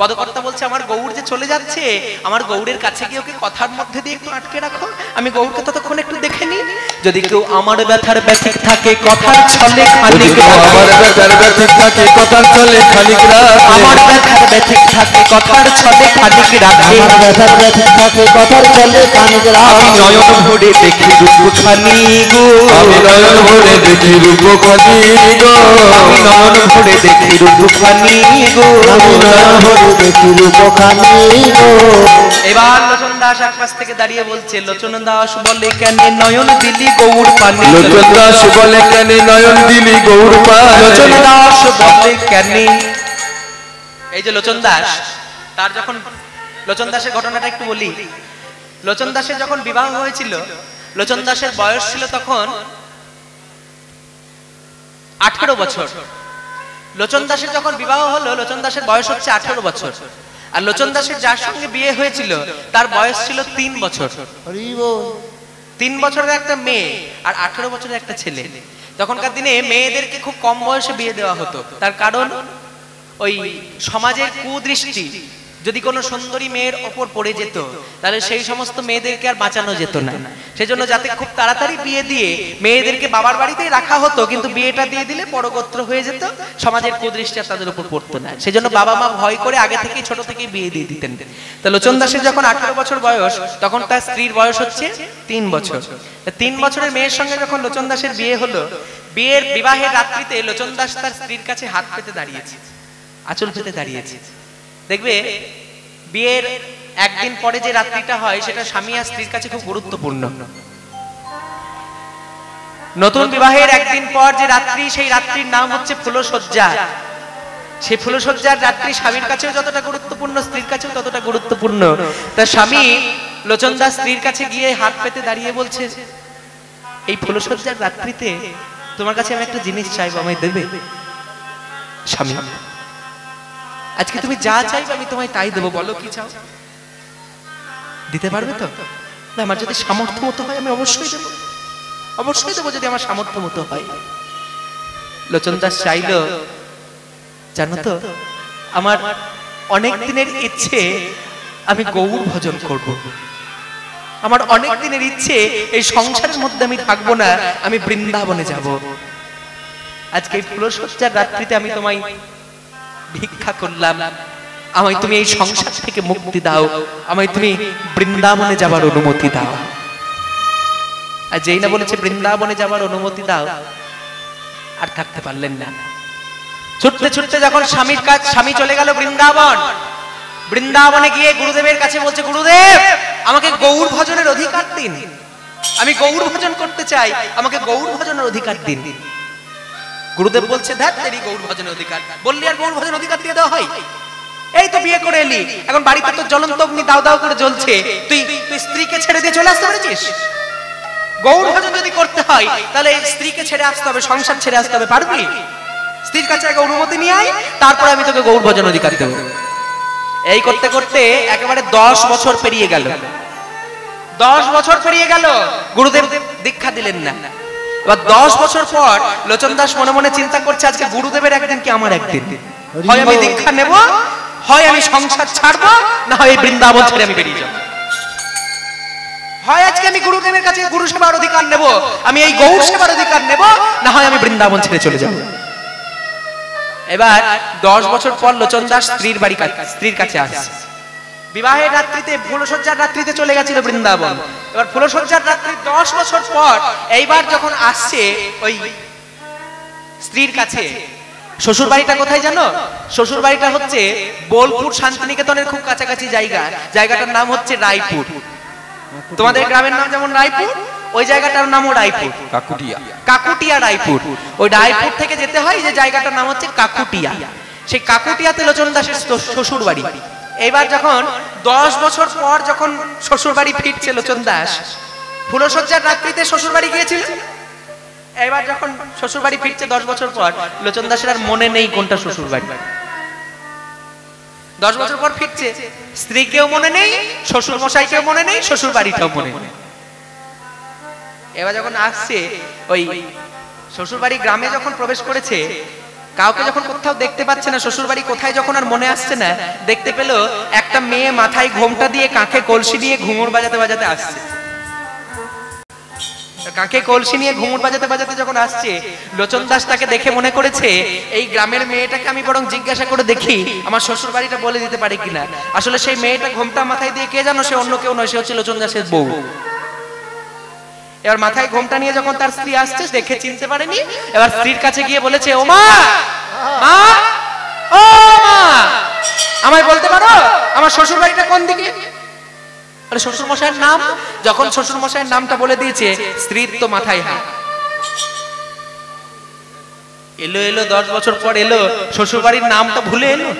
পদকর্তা বলছে, আমার গৌর যে চলে যাচ্ছে, আমার গৌরের কাছে গিয়ে ওকে কথার মধ্যে দিয়ে একটু আটকে রাখো, আমি গৌরকে ততক্ষণ একটু দেখে নিই। যদি কেউ আমার ব্যথার ব্যথিক থাকে কথার ছলে খানিক, আমার ব্যথার ব্যথিক থাকে কথার ছলে খানিক রাখে, আমার ব্যথার ব্যথিক থাকে কথার ছলে খানিক রাখে, আমার ব্যথার ব্যথিক থাকে কথার ছলে খানিক রাখে। আমি নয়ন ভরে দেখি রূপখানি গো, আমি নয়ন ভরে দেখি রূপখানি গো, আমি নয়ন ভরে দেখি রূপখানি গো, আমি নয়ন ভরে দেখি রূপখানি গো। এবার লোচন দাস এক পাশ থেকে দাঁড়িয়ে বলছে, লোচন দাস বলে কেন নয়ন দিলি গৌর পানি, লোচন দাস বলে কেন নয়ন দিলি গৌর পানি, লোচন দাস বলে কেন। এই যে লোচন দাস, তার যখন লোচন দাসের ঘটনাটা একটু বলি। লোচন দাসের যখন বিবাহ হয়েছিল, লোচন দাসের বয়স ছিল তখন 18 বছর। লোচন দাসের যখন বিবাহ হলো, লোচন দাসের বয়স হচ্ছে 18 বছর। আর লোচন দাসের যার সঙ্গে বিয়ে হয়েছিল তার বয়স ছিল 3 বছর। 3 বছরের একটা মেয়ে আর 18 বছরের একটা ছেলে। তখনকার দিনে মেয়েদেরকে খুব কম বয়সে বিয়ে দেওয়া হতো, তার কারণ ওই সমাজের কুদৃষ্টি যদি কোনো সুন্দরী মেয়ের ওপর পড়ে যেত, তাহলে সেই সমস্ত মেয়েদেরকে আর বাঁচানো যেত না। সেজন্য যাতে খুব তাড়াতাড়ি বিয়ে দিয়ে মেয়েদেরকে বাবার বাড়িতেই রাখা হতো, কিন্তু বিয়েটা দিয়ে দিলে পরগোত্র হয়ে যেত, সমাজের কুদৃষ্টি আর তাদের উপর পড়তো না। সেজন্য বাবা মা ভয় করে আগে থেকেই ছোট থেকেই বিয়ে দিয়ে দিতেন। তা লোচন দাসের যখন 18 বছর বয়স, তখন তার স্ত্রীর বয়স হচ্ছে 3 বছর। 3 বছরের মেয়ের সঙ্গে যখন লোচন দাসের বিয়ে হলো, বিবাহের রাত্রিতে লোচন দাস তার স্ত্রীর কাছে হাত পেতে দাঁড়িয়েছে, আঁচল পেতে দাঁড়িয়েছে। দেখবে বিয়ের একদিন পরে যে রাত্রিটা হয়, সেটা স্বামী আর স্ত্রীর কাছে খুব গুরুত্বপূর্ণ। নতুন বিবাহের একদিন পর যে রাত্রি, সেই রাত্রির নাম হচ্ছে ফুলশয্যা। সেই ফুলশয্যার রাত্রি স্বামীর কাছেও যতটা গুরুত্বপূর্ণ, স্ত্রীর কাছেও ততটা গুরুত্বপূর্ণ। তার স্বামী লোচন দাস স্ত্রীর কাছে গিয়ে হাত পেতে দাঁড়িয়ে বলছে, এই ফুলশয্যার রাত্রিতে তোমার কাছে আমি একটা জিনিস চাইবো, আমায় দেবে? স্বামী, আজকে তুমি যা চাইবে আমি তোমায় তাই দেবো, বলো কি চাও, দিতে পারবে তো? না, আমার যদি সামর্থ্য মতো হয় আমি অবশ্যই দেবো, অবশ্যই দেবো যদি আমার সামর্থ্য মতো হয়। লোচন দাস চাইল, জানো তো, আমার অনেক দিনের ইচ্ছে আমি গৌর ভজন করব, আমার অনেক দিনের ইচ্ছে এই সংসারের মধ্যে আমি থাকবো না, আমি বৃন্দাবনে যাব। আজকে এই ফুলশয্যার রাত্রিতে আমি তোমায় ভিক্ষা করলাম, আমায় তুমি এই সংসার থেকে মুক্তি দাও, আমায় তুমি বৃন্দাবনে যাবার অনুমতি দাও। আর যেই না বলেছে বৃন্দাবনে যাবার অনুমতি দাও, আর থাকতে পারলেন না। ছুটতে ছুটতে যখন স্বামী চলে গেল বৃন্দাবন, বৃন্দাবনে গিয়ে গুরুদেবের কাছে বলছে, গুরুদেব আমাকে গৌর ভজনের অধিকার দিন, আমি গৌর ভজন করতে চাই, আমাকে গৌর ভজনের অধিকার দিন। গুরুদেব বলছে, ধ্যাত তেরি গৌর ভজনের অধিকার, বললি আর গৌর ভজনের অধিকার দিয়ে দেওয়া হয়? এই তো বিয়ে করে এলি, এখন বাড়িতে তো জ্বলন্ত অগ্নি দাও দাও করে জ্বলছে, তুই স্ত্রীকে ছেড়ে দিয়ে চলে আসতে পেরেছিস? গৌর ভজন যদি করতে হয় তাহলে স্ত্রীকে ছেড়ে আসতে হবে, সংসার ছেড়ে আসতে হবে, পারবি? স্ত্রীর কাছে আগে অনুমতি নিয়ে আয়, তারপরে আমি তোকে গৌর ভজন অধিকার দেবো। এই করতে করতে একেবারে 10 বছর পেরিয়ে গেল। 10 বছর পেরিয়ে গেল, গুরুদেব দীক্ষা দিলেন না। এবার 10 বছর পর লোচন দাস মনে মনে চিন্তা করছে, আজকে গুরুদেবের একদিন কি আমার একদিন, হয় আমি দীক্ষা নেব, হয় আমি সংসার ছাড়বো, না হয় এই বৃন্দাবন ছেড়ে আমি বেরিয়ে যাব। হয় আজকে আমি গুরুদেবের কাছে গুরু সেবার অধিকার নেব, আমি এই গৌর সেবার অধিকার নেব, না হয় আমি বৃন্দাবন ছেড়ে চলে যাব। এবার 10 বছর পর লোচন দাস স্ত্রীর কাছে আসছে। বিবাহের রাত্রিতে, ফুলসজ্জার রাত্রিতে চলে গেছিল বৃন্দাবন। এবার ফুলসজ্জার রাত্রি 10 বছর পর এইবার যখন আসছে ওই স্ত্রীর কাছে, শ্বশুর বাড়িটা কোথায় জানো? শ্বশুর বাড়িটা হচ্ছে বোলপুর শান্তিনিকেতনের খুব কাছাকাছি জায়গা, জায়গাটার নাম হচ্ছে রায়পুর। তোমাদের গ্রামের নাম যেমন রায়পুর, ওই জায়গাটার নামও রায়পুর, কাকুটিয়া রায়পুর। ওই রায়পুর থেকে যেতে হয়, যে জায়গাটার নাম হচ্ছে কাকুটিয়া। সেই কাকুটিয়াতে লোচন দাসের শ্বশুর বাড়ি। এইবার যখন 10 বছর পর যখন শ্বশুর বাড়ি ফিরছে লোচন দাস, ফুলসজ্জার রাত্রিতে শ্বশুর বাড়ি গিয়েছিল। এবার যখন শ্বশুর বাড়ি ফিরছে 10 বছর পর, লোচন দাসের আর মনে নেই কোনটা শ্বশুর বাড়ি। 10 বছর পর ফিরছে, স্ত্রীকেও মনে নেই, শ্বশুর মশাইকেও মনে নেই, শ্বশুর বাড়িটাও মনে নেই। এবার যখন আসছে ওই শ্বশুর বাড়ি গ্রামে যখন প্রবেশ করেছে, কাউকে যখন কোথাও দেখতে পাচ্ছে না, শ্বশুর বাড়ি কোথায় যখন আর মনে আসছে না, দেখতে পেল একটা মেয়ে মাথায় ঘোমটা দিয়ে, কাঁখে কলসি দিয়ে ঘুঙুর বাজাতে বাজাতে আসছে। কাঁখে কলসি নিয়ে ঘুঙুর বাজাতে বাজাতে যখন আসছে, লোচন দাস তাকে দেখে মনে করেছে, এই গ্রামের মেয়েটাকে আমি বরং জিজ্ঞাসা করে দেখি আমার শ্বশুর বাড়িটা বলে দিতে পারে কিনা। আসলে সেই মেয়েটা ঘোমটা মাথায় দিয়ে কে জানো? সে অন্য কেউ নয়, সে হচ্ছে লোচন দাসের বউ। এবার মাথায় ঘোমটা নিয়ে যখন তার স্ত্রী আসছে, দেখে চিনতে পারেনি। এবার স্ত্রীর কাছে গিয়ে বলেছে, ও মা, মা, ও মা, আমায় বলতে পারো আমার শ্বশুর বাড়িটা কোন দিকে? আরে শ্বশুর মশাইয়ের নাম। যখন শ্বশুর মশাইয়ের নামটা বলে দিয়েছে, স্ত্রীর তো মাথায় হাত। এলো 10 বছর পর এলো, শ্বশুর বাড়ির নামটা ভুলে এলো।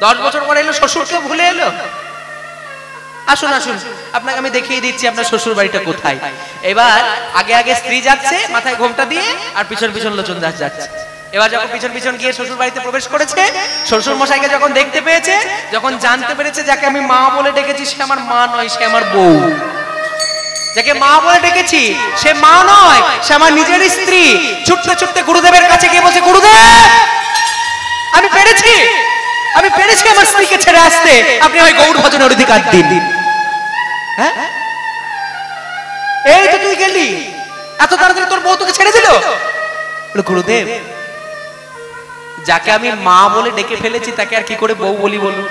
10 বছর পর এলো, শ্বশুরকে ভুলে এলো। আসুন আসুন, আপনাকে আমি দেখিয়ে দিচ্ছি আপনার শ্বশুর বাড়িটা কোথায়। এবার আগে আগে স্ত্রী যাচ্ছে মাথায় ঘোমটা দিয়ে, আর পিছন পিছন লোচন দাস যাচ্ছে। এবার যখন পিছন পিছন গিয়ে শ্বশুর বাড়িতে প্রবেশ করেছে, শ্বশুর মশাইকে যখন দেখতে পেয়েছে, যখন জানতে পেরেছে যাকে আমি মা বলে ডেকেছি সে আমার মা নয়, সে আমার বউ। যাকে মা বলে ডেকেছি সে মা নয়, সে আমার নিজের স্ত্রী। ছুটতে ছুটতে গুরুদেবের কাছে গিয়ে বলছে, গুরুদেব, আমি পেরেছি আমার স্ত্রীকে ছেড়ে আসতে, আপনি ওই গৌর ভজনের অধিকার দিন। হ্যাঁ, এই তো তুই গেলি, এত তাড়াতাড়ি তোর বউ তোকে ছেড়ে দিল? গুরুদেব, যাকে আমি মা বলে ডেকে ফেলেছি তাকে আর কি করে বউ বলি বলুন?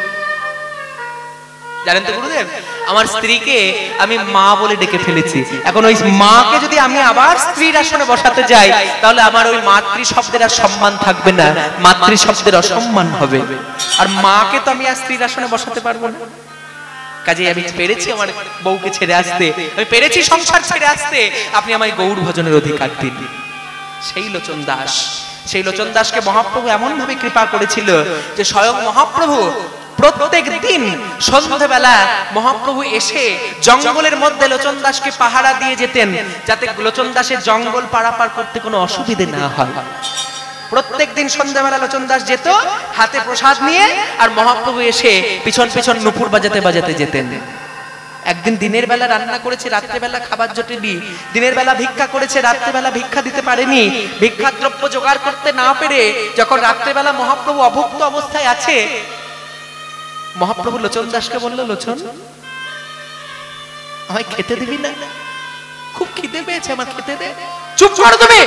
জানেন তো গুরুদেব, আমার স্ত্রীকে আমি মা বলে ডেকে ফেলেছি। এখন ওই মাকে যদি আমি আবার স্ত্রীর আসনে বসাতে যাই, তাহলে আমার ওই মাতৃ শব্দের আর সম্মান থাকবে না, মাতৃ শব্দের অসম্মান হবে। আর মাকে তো আমি আর স্ত্রীর আসনে বসাতে পারবো না। কাজে আমি পেরেছি আমার বউকে ছেড়ে আসতে, আমি পেরেছি সংসার ছেড়ে আসতে, আপনি আমায় গৌর ভজনের অধিকার দিন। সেই লোচন দাসকে মহাপ্রভু এমন ভাবে কৃপা করেছিল যে স্বয়ং মহাপ্রভু প্রত্যেক দিন সন্ধ্যাবেলা মহাপ্রভু এসে জঙ্গলের মধ্যে লোচন দাসকে পাহারা দিয়ে যেতেন, যাতে লোচন দাসের জঙ্গল পারাপার করতে কোনো অসুবিধে না হয়। প্রত্যেক দিন সন্ধ্যাবেলা লোচন দাস যেত হাতে প্রসাদ নিয়ে, আর মহাপ্রভু এসে পিছন পিছন নুপুর বাজাতে বাজাতে যেতেন। একদিন দিনের বেলা রান্না করেছে, রাত্রেবেলা খাবার জোটেনি। দিনের বেলা ভিক্ষা করেছে, রাত্রেবেলা ভিক্ষা দিতে পারেনি। ভিক্ষা দ্রব্য জোগাড় করতে না পেরে যখন রাত্রেবেলা মহাপ্রভু অভুক্ত অবস্থায় আছে, মহাপ্রভু লোচন দাসকে বলল, লোচন, আমায় খেতে দিবি না? খুব খিদে পেয়েছে আমার, খেতে দে। চুপ করো তুমি,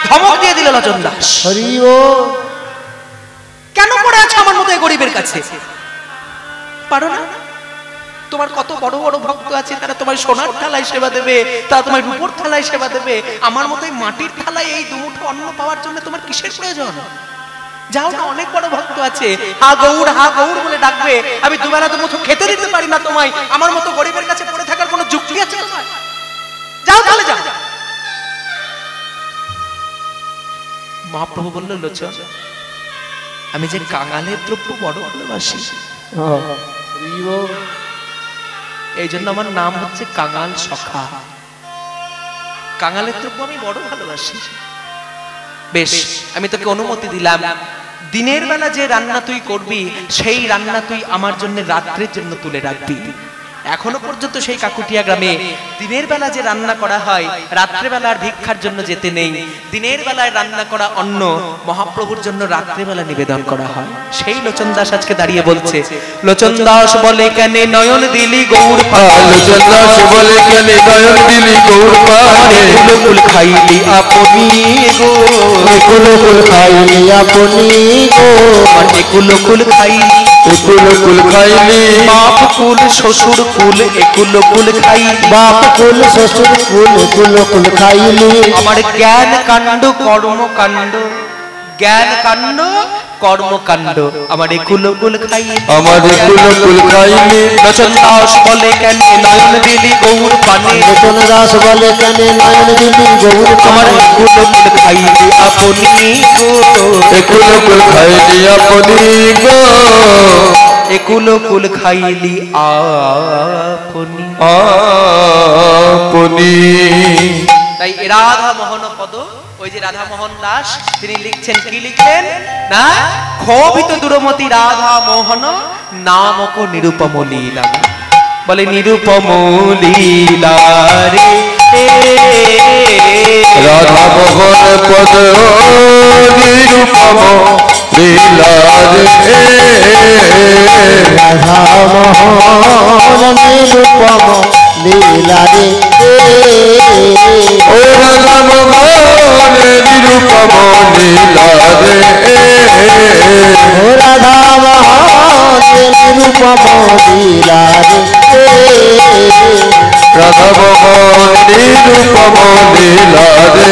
ধমক দিয়ে দিল লোচন দাস। কেন পড়ে আছো আমার মতো এই গরিবের কাছে? পারো না? তোমার কত বড় বড় ভক্ত আছে, তারা তোমার সোনার থালায় সেবা দেবে, তারা তোমার রূপোর থালায় সেবা দেবে। আমার মতো এই মাটির থালায় এই দুমুঠো অন্ন পাওয়ার জন্য তোমার কিসের প্রয়োজন? যাও না, অনেক বড় ভক্ত আছে, হা গৌর বলে ডাকবে। আমি দুবেলা দুমুঠো খেতে দিতে পারি না তোমায়, আমার মতো গরিবের কাছে পড়ে থাকার কোনো যুক্তি আছে তোমার? যাও তাহলে যাও। মহাপ্রভু বলল, লোচন, আমি যে কাঙালের দ্রব্য বড় ভালোবাসি, এই জন্য আমার নাম হচ্ছে কাঙাল সখা। কাঙালের দ্রব্য আমি বড় ভালোবাসি। বেশ, আমি তোকে অনুমতি দিলাম, দিনের বেলা যে রান্না তুই করবি সেই রান্না তুই আমার জন্য রাত্রের জন্য তুলে রাখবি। এখনো পর্যন্ত সেই কাকুটিয়া গ্রামে দিনের বেলা যে রান্না করা হয় রাত্রেবেলার ভিক্ষার জন্য যেতে নেই, দিনের বেলায় রান্না করা অন্ন মহাপ্রভুর জন্য রাত্রেবেলা নিবেদন করা হয়। সেই লোচন দাস আজকে দাঁড়িয়ে বলছে, লোচন দাস বলে কেন নয়ন দিলি গৌর পাল, লোচন দাস বলে কেন নয়ন দিলি গৌর পাল, কুল খাইলি আপনি গো, কুল খাইলি আপনি গো, কুল খাইলি কুল খাইলি, বাপ কুল শ্বশুর কুল কুল খাইলি, বাপ কুল শ্বশুর কুল খাইলি, আমার জ্ঞান কাণ্ড কর্মকাণ্ড, জ্ঞান কাণ্ড কর্মকাণ্ড আমার কুল খাইলি, আমার কুল খাইলি। লোচন দাস বলে কেন নয়ন দিলি গৌর পানে, লোচন দাস বলে কেন নয়ন দিলি গৌর আমার পানে, কুল খাইলি আপনি গো, কুল খাইলি আপনি গো, কুল খাইলি আপনি আপনি। তাই রাধা মোহন পদ, ওই যে রাধা মোহন দাস তিনি লিখছেন, কি লিখছেন না, ক্ষোভিত দুরমতি রাধা মোহন নামক নিরুপম লীলা, বলে নিরুপম লীলা রে রাধা মোহন পদ নিরুপম লীলা রে, রাধা মোহন নিরুপম লীলা রে, ও রাধা মোহন নিরুপম লীলা রে, ও রাধা মোহন নিরুপম লীলা রে, রাধা মোহন নিরুপম লীলা রে।